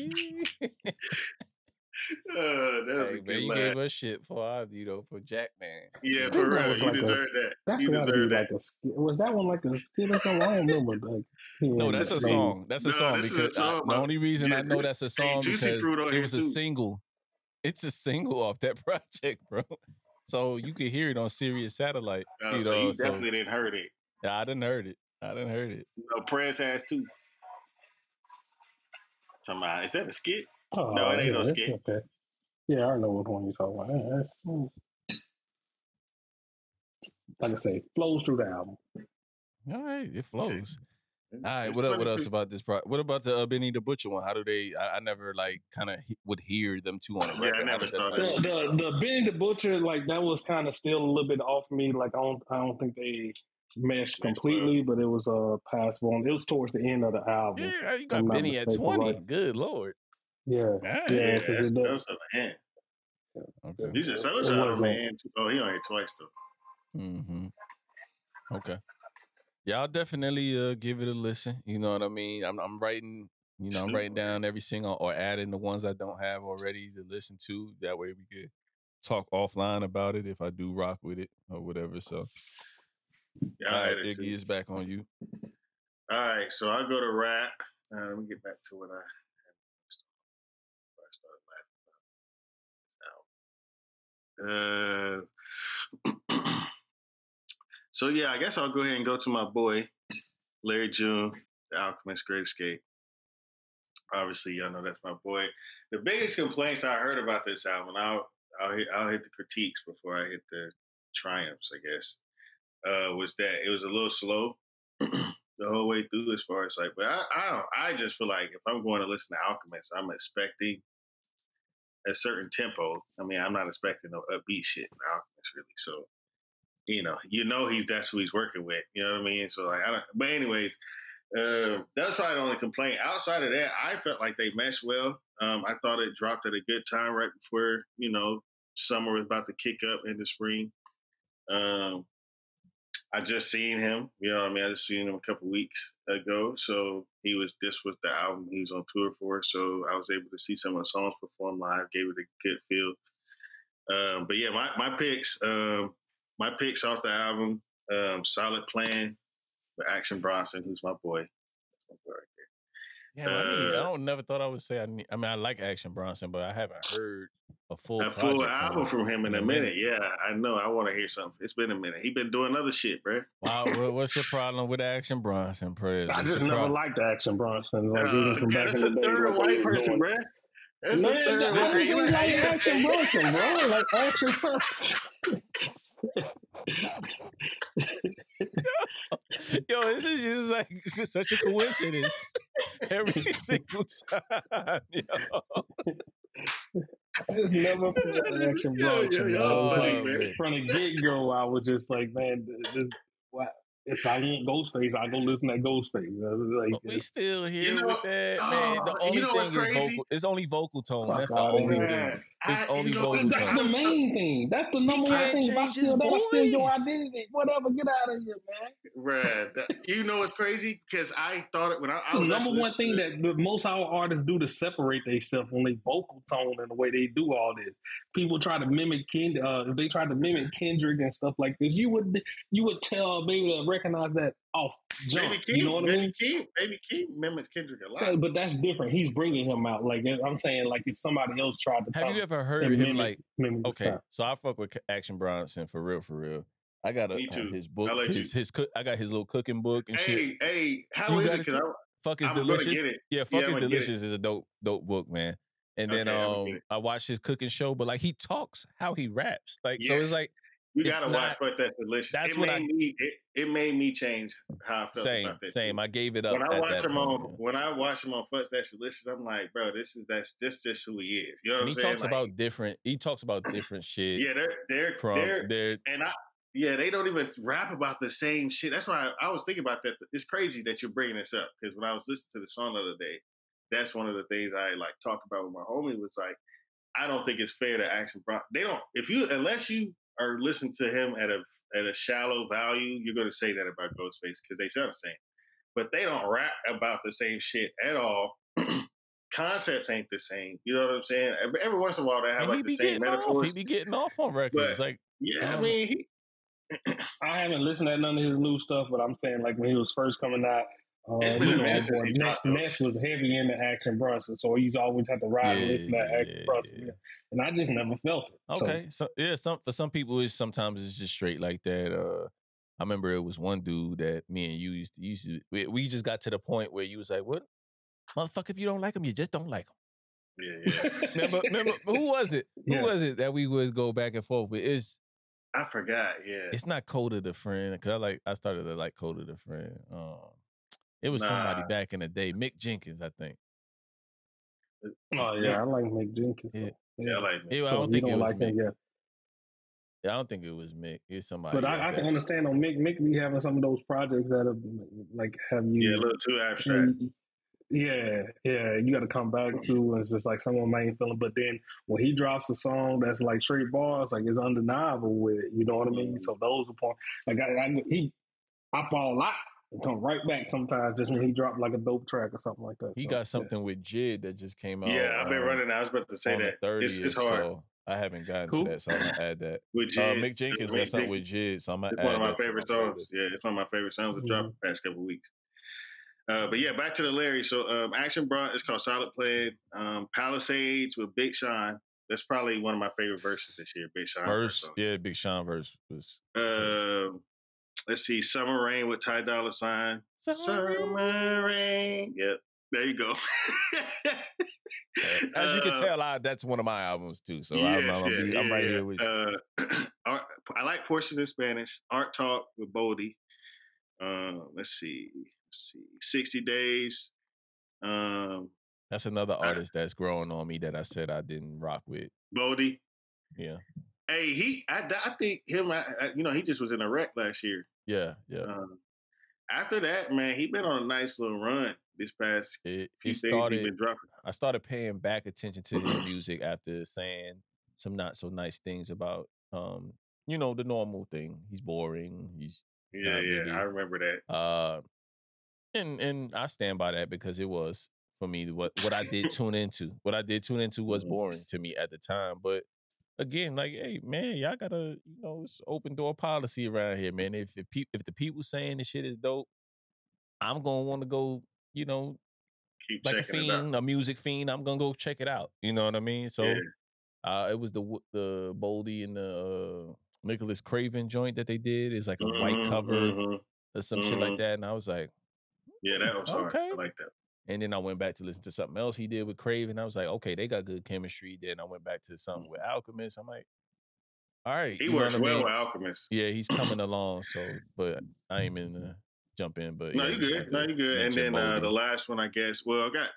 Hey a good man, you laugh. gave us shit for for Jack Man. Yeah, I for think that real. was You like deserve that. That's You gotta be deserve that. like a skit. Was that one like a skit or something? I don't remember. Like, No, that's a song. That's a song this is because a song the only reason I know that's a song Juicy because Fruit on it here was a too. single. It's a single off that project, bro. So you could hear it on Sirius Satellite. So you definitely didn't heard it. Yeah, I didn't heard it. No, Prez has too. Somebody, is that a skit? Oh, No, it ain't yeah, no skit. Okay. Yeah, I know what one you're talking about. Like I say, flows through the album. All right, it flows. Okay. All right, It's what else about this project? What about the Benny the Butcher one? How do they? I never like kind of would hear them two on a record. I never saw that. The Benny the Butcher, like that was kind of still a little bit off me. Like I don't think they meshed completely, but it was passable. It was towards the end of the album. Yeah, you got Benny at 20. Right? Good Lord. Yeah, yeah. That's the man. Okay. He's a Soul Child man. Oh, he on here twice though. Mm-hmm. Okay. Yeah, I'll definitely give it a listen. You know what I mean? I'm writing, I'm writing down every single or adding the ones I don't have already to listen to. That way we could talk offline about it if I do rock with it or whatever. So Yeah, all right, Iggy is back on you. All right, so I'll go to rap. Let me get back to what I started laughing. So yeah, I guess I'll go ahead and go to my boy, Larry June, The Alchemist, Great Escape. Obviously, y'all know that's my boy. The biggest complaints I heard about this album, I'll hit the critiques before I hit the triumphs, I guess, was that it was a little slow the whole way through as far as like, but I just feel like if I'm going to listen to Alchemist, I'm expecting a certain tempo. I mean, I'm not expecting no upbeat shit from Alchemist really. So, that's who he's working with. You know what I mean? So like, but anyways, that's probably the only complaint. Outside of that, I felt like they meshed well. I thought it dropped at a good time right before, summer was about to kick up into spring. I just seen him, you know what I mean? I just seen him a couple weeks ago. So this was the album he was on tour for. So I was able to see some of the songs perform live, gave it a good feel. But yeah, my picks off the album, Solid Plan with Action Bronson, who's my boy. That's my boy right Yeah, well, I don't never thought I would say I mean, I like Action Bronson, but I haven't heard a full full project album from him in a minute. minute. Yeah, I know. I want to hear something. It's been a minute. He been doing other shit, bro. Wow, what's your problem with Action Bronson, Prez? I What's just your never problem? liked Action Bronson, like even from Yeah, back in that's the a day, third like when he white was person, doing. bro. That's a Man, third I white. just You ain't like, like Action Bronson, bro. Like Action. Yo, this is just like such a coincidence. Every single time, yo. I just never felt Action Bronson, y'all bro. It's funny, like man. Man. from the get go, I was just like, man, this. What? If I want Ghostface, I go listen to Ghostface. Like, But we still You here know, with that, man. The only what's thing is crazy? vocal. It's only vocal tone. fuck That's the out of only here. Man, thing. It's only what's vocal That's tone. the main thing. That's the He number one can't thing. If I change his steal that, I steal your voice. identity. Whatever, get out of here, man. Bruh, you know what's crazy? Because I thought it when I It's the was number actually one listening thing to this. that most our artists do to separate themselves on their vocal tone and the way they do all this. People try to mimic if they try to mimic Kendrick and stuff like this, you would tell maybe to recognize that off jump. You know what I mean? Baby Keem mimics Kendrick a lot. But that's different. He's bringing him out. Like I'm saying, like if somebody else tried to Have come you ever heard and him mimic the okay, style. so I fuck with Action Bronson for real, for real. I got Me too. his book, I'll let you. I got his little cooking book and shit. Hey, how You is got it? it too? Fuck is I'm gonna delicious. get it. Yeah, Fuck is I'm gonna get it. delicious is a dope book, man. And then Okay, I'm gonna get it. I watched his cooking show, but like he talks how he raps. Like so it's Yes. like You it's gotta watch not Fuck That's Delicious. that's It what made me it made me change how I felt about that. same. Too. I gave it up When I at watch that him point. on when I watch him on Fuck That's Delicious, I'm like, bro, this just who he is. You know what And I'm he saying? talks about different shit. Yeah, they're and they don't even rap about the same shit. That's why I was thinking about that. It's crazy that you're bringing this up because when I was listening to the song the other day, that's one of the things I like talked about with my homie was like, I don't think it's fair to Action Bronson. They don't unless you are listening to him at a shallow value, you're gonna say that about Ghostface because they sound the same. But they don't rap about the same shit at all. Concepts ain't the same. You know what I'm saying? Every once in a while they have like the same metaphors. He be getting off on records. But Like yeah, I mean I haven't listened to none of his new stuff, but I'm saying like when he was first coming out, it's been a minute our since boy he dropped though. Ness was heavy into Action Bronson, so he's always had to ride and listen to Action Bronson, and I just never felt it. Okay, so yeah, for some people, sometimes it's just straight like that. I remember it was one dude that me and you used to. We just got to the point where you was like, "What, motherfucker? If you don't like him, you just don't like him." Yeah. remember who was it? Yeah. Who was it that we would go back and forth with? I forgot. Yeah, it's not Coda the Friend because I started to like Coda the Friend. It was somebody back in the day, Mick Jenkins, I think. Oh yeah, I like Mick Jenkins. Yeah, I like Mick. Yeah, So I don't think it was like Mick. Him yet. Yeah, I don't think it was Mick. It's somebody. But I can understand on Mick. Mick be having some of those projects that are like have you. Yeah, a little too abstract. Yeah, you got to come back to, and it's just like someone might ain't feeling. But then when he drops a song that's like straight bars, like it's undeniable with it. You know what I mean? So those are part. Like I fall out and come right back sometimes just when he dropped like a dope track or something like that. He got something with Jid that just came out. Yeah, I've been running. I was about to say that 30th, it's hard. So I haven't gotten to that, so I'm gonna add that. With Jid, Mick Jenkins got something with Jid, so I'm gonna it's add one of my that favorite to my songs. Yeah, it's one of my favorite songs that dropped the past couple of weeks. But yeah, back to the Larry. So Action Bronson is called Solid Plan. Palisades with Big Sean. That's probably one of my favorite verses this year. Big Sean verse. Yeah, Big Sean verse was. Let's see, Summer Rain with Ty Dolla $ign. Summer Rain. Yep. There you go. As you can tell, that's one of my albums too. So I'm right here with you. I like Portions in Spanish. Art Talk with Bodie. Let's see. 60 Days. That's another artist that's growing on me that I said I didn't rock with. Bodie. Yeah. Hey, I think him. He just was in a wreck last year. Yeah. After that, man, he been on a nice little run this past few things he been dropping. I started paying back attention to his music after saying some not so nice things about, the normal thing. He's boring. He's really. I remember that. And I stand by that because it was for me what I did tune into. What I did tune into was boring to me at the time, but. Again, like, hey, man, y'all gotta, it's open door policy around here, man. If the people saying this shit is dope, I'm gonna want to go, Keep like a checking it out. fiend, a music fiend. I'm gonna go check it out. You know what I mean? So it was the Boldy and the Nicholas Craven joint that they did. It's like a white cover or some shit like that. And I was like, yeah, that was hard. okay. I like that. And then I went back to listen to something else he did with Craven. I was like, okay, they got good chemistry. Then I went back to something with Alchemist. I'm like, all right, He you know works what I well mean? with Alchemist. Yeah, he's coming along. So, but I ain't mean to jump in. But No, yeah, you good. No, you good. And then the last one, I guess. Well, I got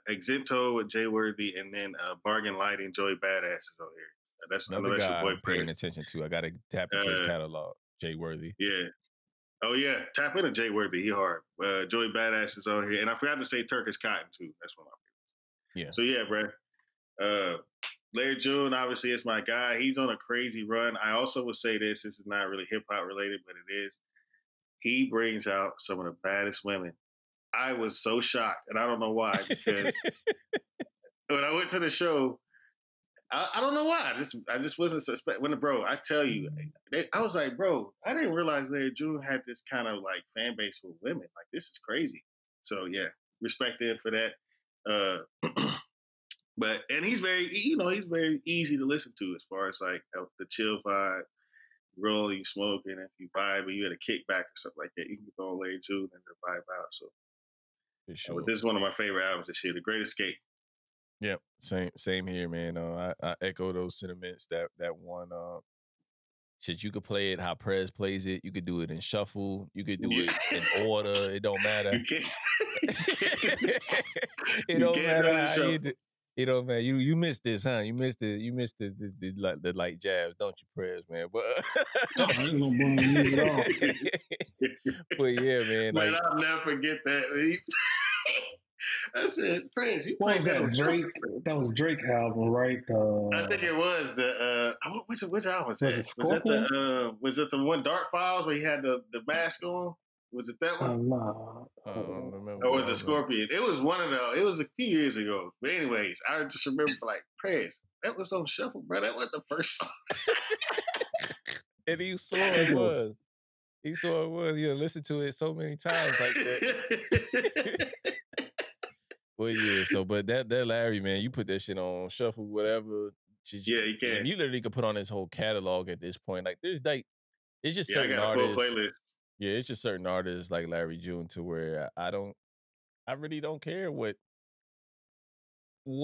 Exento with Jay Worthy, and then Bargain Lighting, Joey Badass is on here. That's another your guy boy I'm paying Prez. attention to. I got to tap into his catalog. Jay Worthy. Yeah. Oh yeah, tap into Jay Worthy. He hard. Joey Badass is on here, and I forgot to say Turkish Cotton too. That's one of my favorites. Yeah. So yeah, bro. Larry June, obviously, is my guy. He's on a crazy run. I also would say this is not really hip hop related, but it is. He brings out some of the baddest women. I was so shocked, and I don't know why, because when I went to the show, I don't know why. I just wasn't suspect. Bro, I tell you, I was like, bro, I didn't realize Larry June had this kind of like fan base with women. Like, this is crazy. So yeah, respect him for that. But he's very easy to listen to as far as like the chill vibe, rolling, you smoking, if you vibe, or you had a kickback or something like that, you can go on Larry June and the vibe out. So, for sure. But this is one of my favorite albums this year, The Great Escape. Yep, same here, man. I echo those sentiments. That one, shit, you could play it how Prez plays it. You could do it in shuffle. You could do it in order. It don't matter. You can't. It don't matter how you do. It don't matter. You missed this, huh? You missed it. You missed the light jabs, don't you, Prez, man? But I ain't gonna blame you at all. But yeah, man. Man, I'll never forget that. I said, Prez, you what was that? Drake? That was Drake album, right? I think it was the which album was that? Was it the one Dark Files where he had the mask on? Was it that one? No. I don't remember. Or was it Scorpion? It was one of those. It was a few years ago. But anyways, I just remember like, Prez, that was on shuffle, bro. That wasn't the first song. And he saw it was. He saw it was. Yeah, listened to it so many times like that. Well, yeah. So, but that Larry, man, you put that shit on shuffle, whatever. Yeah, you can. And you literally could put on his whole catalog at this point. Like, there's like, it's just certain I got artists. A full playlist. Yeah, it's just certain artists like Larry June to where I really don't care what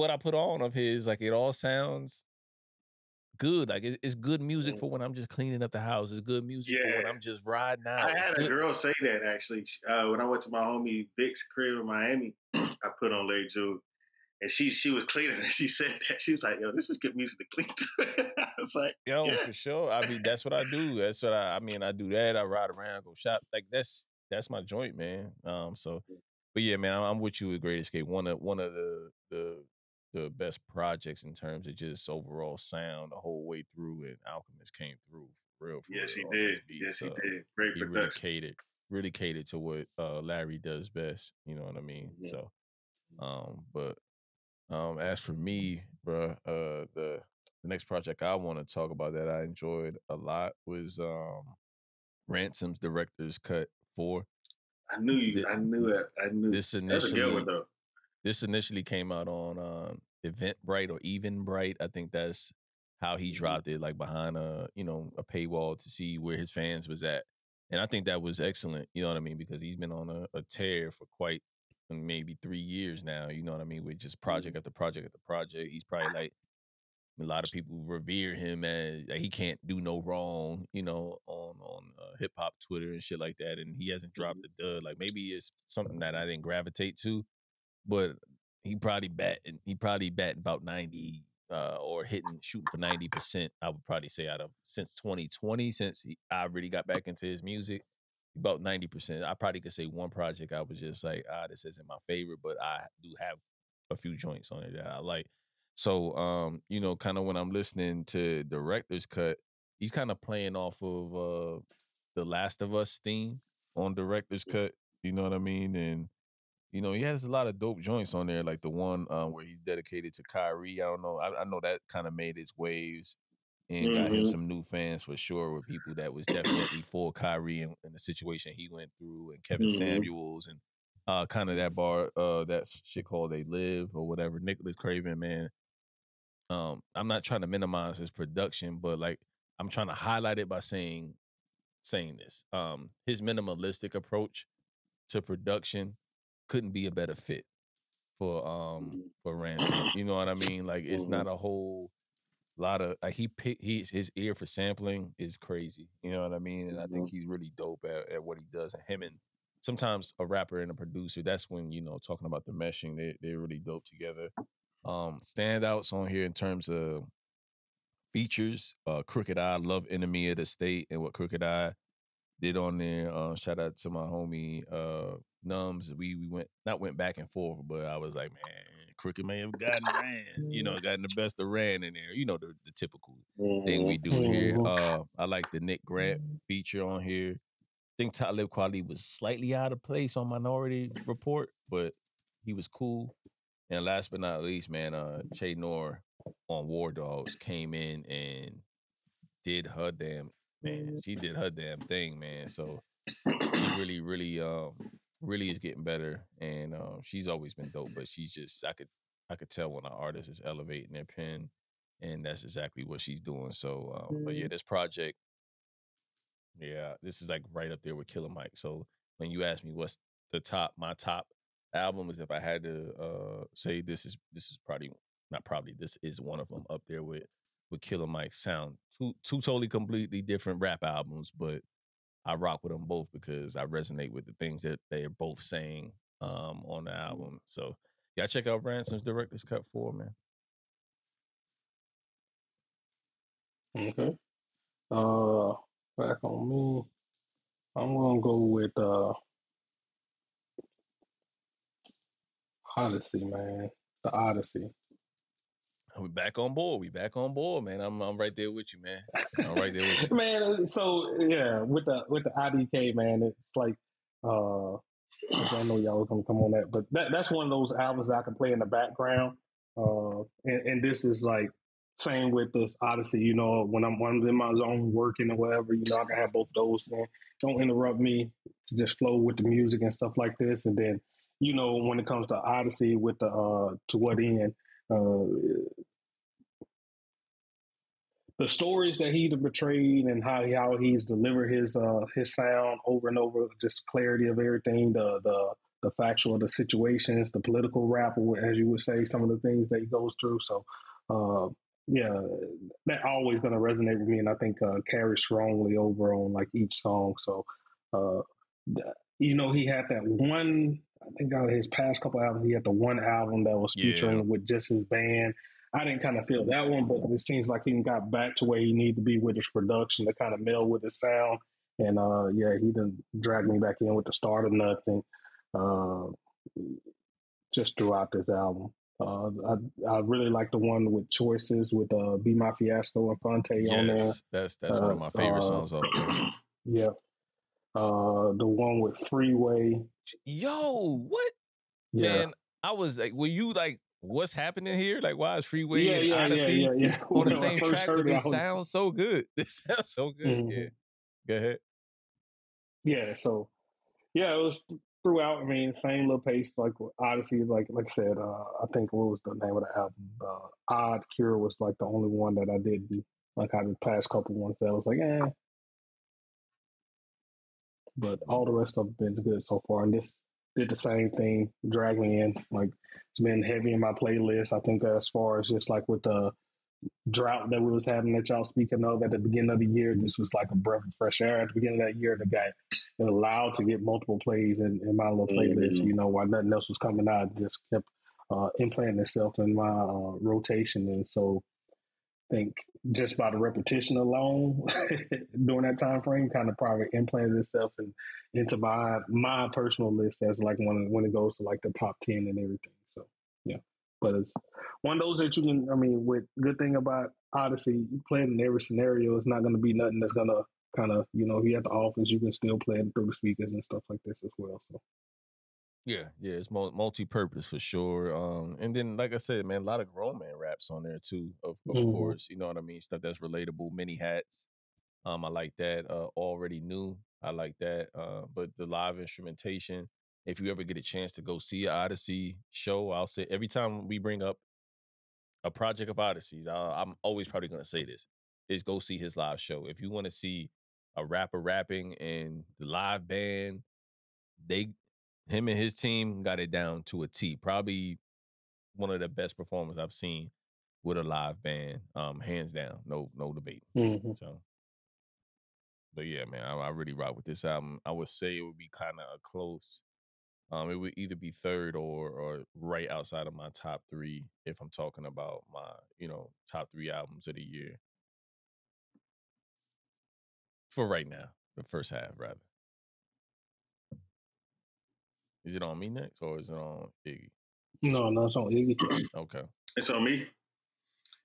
I put on of his. Like, it all sounds good. Like, it's good music for when I'm just cleaning up the house. It's good music for when I'm just riding out. I had a girl say that actually when I went to my homie Vic's crib in Miami. I put on Larry June, and she was cleaning, and she said that she was like, "Yo, this is good music to clean to." I was like, "Yo, yeah. For sure." I mean, that's what I do. That's what I mean. I do that. I ride around, go shop. Like that's my joint, man. So, but yeah, man, I'm with you with Great Escape. One of the best projects in terms of just overall sound the whole way through. And Alchemist came through for real. Yes, he did. Yes, he did. Great production. Really catered to what Larry does best. You know what I mean? Yeah. So, but as for me, bro, the next project I want to talk about that I enjoyed a lot was Ransom's Director's Cut 4. I knew This initially, that's a good one, though. This initially came out on Eventbrite or Evenbrite. I think that's how he dropped it, like behind a paywall to see where his fans was at. And I think that was excellent, you know what I mean? Because he's been on a tear for quite maybe 3 years now, you know what I mean? With just project after project after project. He's probably like, a lot of people revere him as like, he can't do no wrong, on hip hop Twitter and shit like that. And he hasn't dropped a dud. Like maybe it's something that I didn't gravitate to, but he probably batting about 90 or shooting for 90%. I would probably say since 2020, since I really got back into his music, about 90%. I probably could say one project I was just like, this isn't my favorite, but I do have a few joints on it that I like. So, kind of when I'm listening to Director's Cut, he's kind of playing off of the Last of Us theme on Director's Cut. You know what I mean? And he has a lot of dope joints on there, like the one where he's dedicated to Kyrie. I don't know. I know that kind of made its waves and got him some new fans for sure, with people that was definitely for Kyrie and the situation he went through, and Kevin Samuels and Kind of that bar, that shit called They Live or whatever. Nicholas Craven, man. I'm not trying to minimize his production, but like I'm trying to highlight it by saying this. His minimalistic approach to production couldn't be a better fit for Ransom. You know what I mean? Like it's not a whole lot of like his ear for sampling is crazy. You know what I mean? And I think he's really dope at what he does. And him and sometimes a rapper and a producer, that's when, you know, talking about the meshing, they're really dope together. Standouts on here in terms of features, Crooked Eye, Love Enemy of the State, and what Crooked Eye did on there. Shout out to my homie Nums. We went back and forth, but I was like, man, Crooked may have gotten Ran, you know, gotten the best of Ran in there. You know, the typical thing we do here. I like the Nick Grant feature on here. I think Talib Kweli was slightly out of place on Minority Report, but he was cool. And last but not least, man, Che Noor on War Dogs came in and did her damn she did her damn thing, man. So she really is getting better, and she's always been dope. But she's just I could tell when an artist is elevating their pen, and that's exactly what she's doing. So, but yeah, this project, yeah, this is like right up there with Killer Mike. So when you ask me what's my top album is, if I had to say this is probably not probably this is one of them up there with Killer Mike's sound. Two totally completely different rap albums, but I rock with them both because I resonate with the things that they're both saying on the album. So yeah, check out Ransom's Director's Cut 4, man. Okay. Back on me. I'm gonna go with Odyssey, man. The Odyssey. We back on board. Man. I'm right there with you, man. I'm right there with you. Man, so yeah, with the IDK, man, it's like I know y'all was gonna come on that, but that's one of those albums that I can play in the background. And this is like same with this Odyssey, you know, when I'm in my zone working or whatever, you know, I can have both those. Man. Don't interrupt me. Just flow with the music and stuff like this. And then, you know, when it comes to Odyssey with the To What End, the stories that he's portrayed and how he's delivered his sound over and over, just clarity of everything, the factual, the situations, the political rap, as you would say, some of the things that he goes through. So, yeah, that always going to resonate with me, and I think carries strongly over on like each song. So, uh, you know, he had that one. I think out of his past couple albums, he had the one album that was featuring with just his band. I didn't kind of feel that one, but it seems like he got back to where he needed to be with his production to kind of meld with his sound. And yeah, he done dragged me back in with the Start of Nothing, just throughout this album. I really like the one with Choices with Be My Fiasco and Fonte on there. That's one of my favorite songs off there. Yeah. The one with Freeway. Yo, what? Yeah. Man, I was like, were you like, what's happening here? Like, why is Freeway and Odyssey on the same track? But this sounds so good. This sounds so good. Mm-hmm. Yeah. Go ahead. Yeah, so yeah, it was throughout. I mean, same little pace like Odyssey. Like I said, I think what was the name of the album? Odd Cure was like the only one that I didn't like. Out of the past couple ones that I was like, eh. But all the rest of it been good so far, and this did the same thing, drag me in. Like it's been heavy in my playlist. I think as far as just like with the drought that we was having that y'all speaking of at the beginning of the year, this was like a breath of fresh air. At the beginning of that year, the guy allowed to get multiple plays in my little playlist. You know, while nothing else was coming out, it just kept implanting itself in my rotation, and so I think just by the repetition alone during that time frame kind of probably implanted itself into my personal list as like when it goes to like the top 10 and everything. So yeah, but it's one of those that you can, I mean, with good thing about Odyssey, you play it in every scenario. It's not going to be nothing that's going to kind of, you know, if you're at the office, you can still play it through the speakers and stuff like this as well. So yeah, it's multi-purpose for sure. And then like I said, man, a lot of grown man raps on there too, of course. You know what I mean? Stuff that's relatable. Many Hats. I like that. Already Knew. I like that. But the live instrumentation if you ever get a chance to go see an Odyssey show, I'll say every time we bring up a project of Odyssey's, I'm always probably going to say this, is go see his live show. If you want to see a rapper rapping and the live band, him and his team got it down to a T. Probably one of the best performers I've seen with a live band, hands down, no debate. Mm-hmm. So, but yeah, man, I really rock with this album. I would say it would be kind of a close. It would either be third or right outside of my top 3 if I'm talking about my, top 3 albums of the year. For right now, the first half, rather. Is it on me next or is it on Iggy? No, it's on Iggy. Okay. It's on me.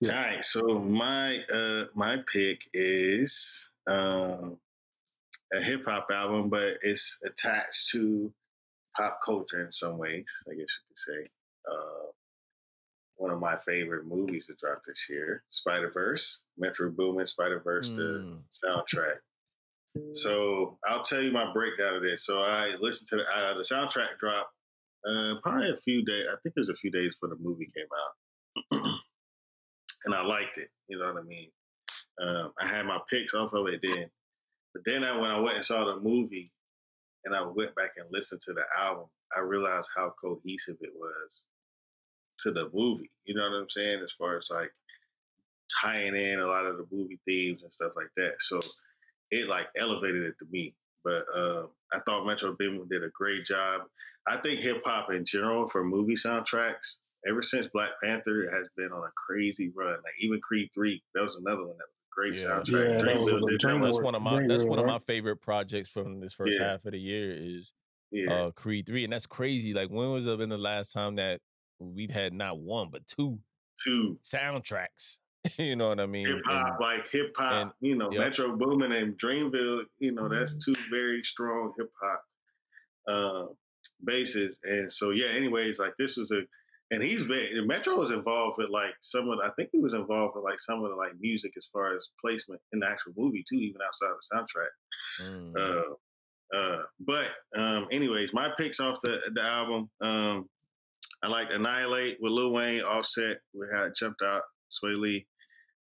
Yeah. All right. So my pick is a hip hop album, but it's attached to pop culture in some ways, I guess you could say. One of my favorite movies that dropped this year, Spider-Verse, Metro Boomin, Spider-Verse, the soundtrack. So I'll tell you my breakdown of this. So I listened to the soundtrack drop probably a few days. I think it was a few days before the movie came out. And I liked it. You know what I mean? I had my picks off of it then. But then when I went and saw the movie and I went back and listened to the album, I realized how cohesive it was to the movie. You know what I'm saying? As far as like tying in a lot of the movie themes and stuff like that. So it like elevated it to me. But I thought Metro Boomin did a great job. I think hip hop in general for movie soundtracks, ever since Black Panther, it has been on a crazy run. Like even Creed 3, that was another one that was a great soundtrack. Dreamville did that. That's one of my favorite projects from this first half of the year is Creed 3. And that's crazy. Like when was it been the last time that we'd had not one but two soundtracks? You know what I mean? Hip hop, Metro Boomin and Dreamville, that's two very strong hip hop bases. And so, anyways, like this was and Metro was involved with like I think he was involved with like some of the like music as far as placement in the actual movie too, even outside of the soundtrack. But anyways, my picks off the album, I like Annihilate with Lil Wayne, Offset, we had Jumped Out, Sway Lee.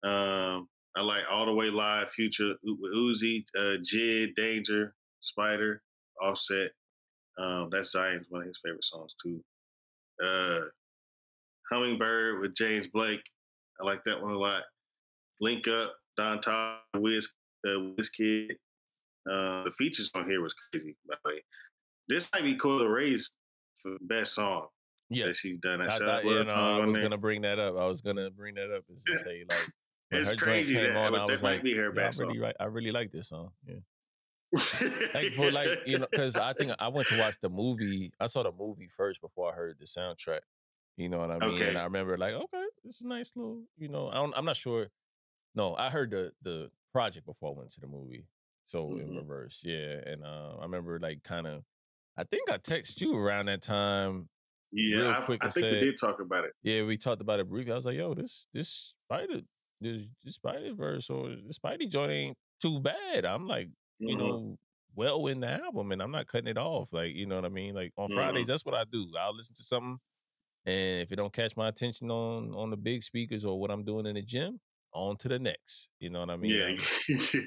I like All the Way Live, Future with Uzi, Jid, Danger, Spider, Offset. That's Zion's one of his favorite songs too. Hummingbird with James Blake. I like that one a lot. Link Up, Don Todd, Wizkid. The features on here was crazy, by the way. This might be Coyle Ray's best song. That she's done. I was going to bring that up. Is to say, like, it's crazy that might be her best song. I really like this song. Yeah. Because I think I went to watch the movie. I saw the movie first before I heard the soundtrack. You know what I mean? Okay. And I remember like, okay, this is a nice little, I'm not sure. No, I heard the project before I went to the movie. So in reverse, yeah. And I remember like I think I texted you around that time. Yeah, real quick I think we did talk about it. Yeah, we talked about it briefly. I was like, yo, this Spider-Verse or the Spidey joint ain't too bad. I'm like, well in the album and I'm not cutting it off. Like, you know what I mean? Like on Fridays, that's what I do. I'll listen to something and if it don't catch my attention on the big speakers or what I'm doing in the gym, on to the next. You know what I mean? Yeah.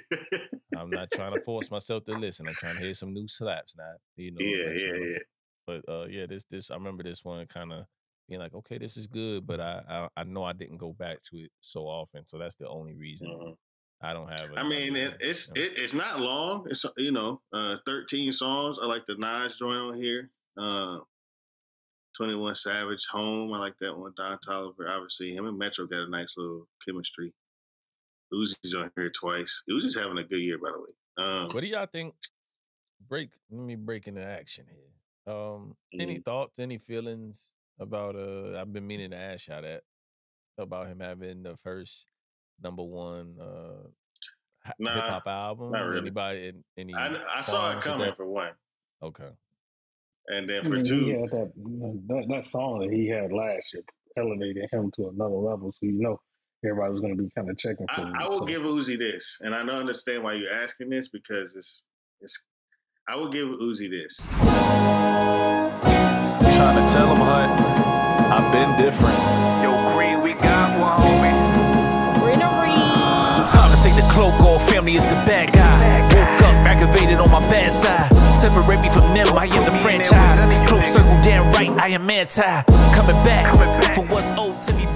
I'm not trying to force myself to listen. I'm trying to hear some new slaps now. Yeah. But this I remember this one kind of being like, okay, this is good, but I know I didn't go back to it so often, so that's the only reason I don't have it. I mean, it's not long. It's 13 songs. I like the Nas joint on here. 21 Savage, Home. I like that one. Don Toliver, obviously, him and Metro got a nice little chemistry. Uzi's on here twice. Uzi's having a good year, by the way. What do y'all think? Let me break into action here. Any thoughts, any feelings about I've been meaning to ask y'all that about him having the first number one hip hop album? Not really. Anybody? I saw it coming for one. Okay. And then for two, he had that song that he had last year elevated him to another level. So everybody was going to be kind of checking for him. I will give Uzi this, and I don't understand why you're asking this because I will give Uzi this. Trying to tell him, Hunt, I've been different. Yo, Green, we got one, homie. Time to take the cloak off, family is the bad guy. Woke up, aggravated on my bad side. Separate me from them, I am the franchise. Close circle, damn right, I am anti. Coming back for what's owed to me.